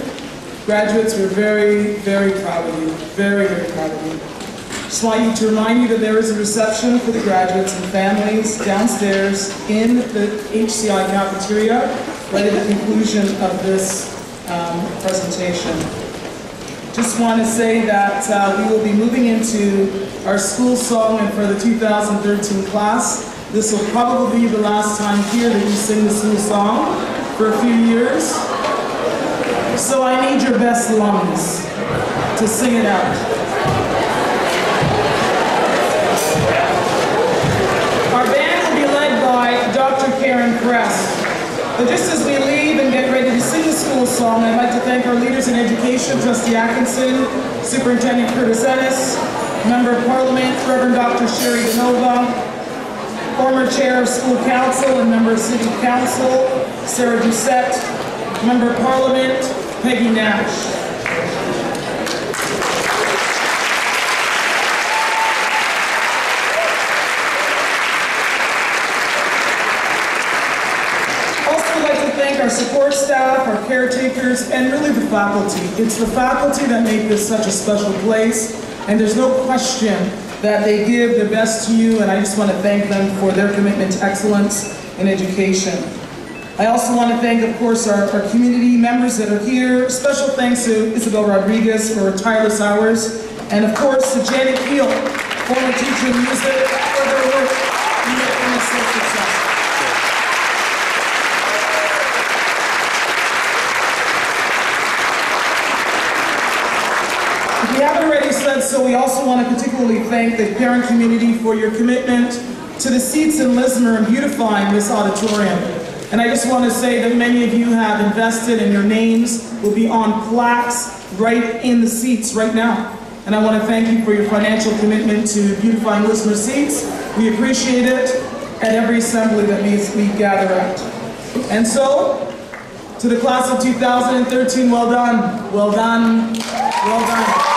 Graduates, we're very, very proud of you, very, very proud of you. Just want you to remind you that there is a reception for the graduates and families downstairs in the HCI cafeteria right at the conclusion of this presentation. Just want to say that we will be moving into our school song, and for the 2013 class, this will probably be the last time here that you sing the school song for a few years. So I need your best lungs to sing it out. Our band will be led by Dr. Karen Kress. But just as we leave and get ready to sing the school song, I'd like to thank our leaders in education, Trustee Atkinson, Superintendent Curtis Ennis, Member of Parliament, Reverend Dr. Sherry DeNova, former Chair of School Council and Member of City Council, Sarah Doucette, Member of Parliament, Peggy Nash. Our support staff, our caretakers, and really the faculty. It's the faculty that make this such a special place, and there's no question that they give their best to you, and I just want to thank them for their commitment to excellence in education. I also want to thank, of course, our community members that are here. Special thanks to Isabel Rodriguez for her tireless hours, and of course to Janet Keel, former teacher of music, for their work in making us so successful. If we haven't already said so, we also want to particularly thank the parent community for your commitment to the seats in Lismer and beautifying this auditorium. And I just want to say that many of you have invested, and your names will be on plaques right in the seats right now. And I want to thank you for your financial commitment to beautifying Lismer seats. We appreciate it at every assembly that we gather at. And so, To the class of 2013, well done, well done, well done.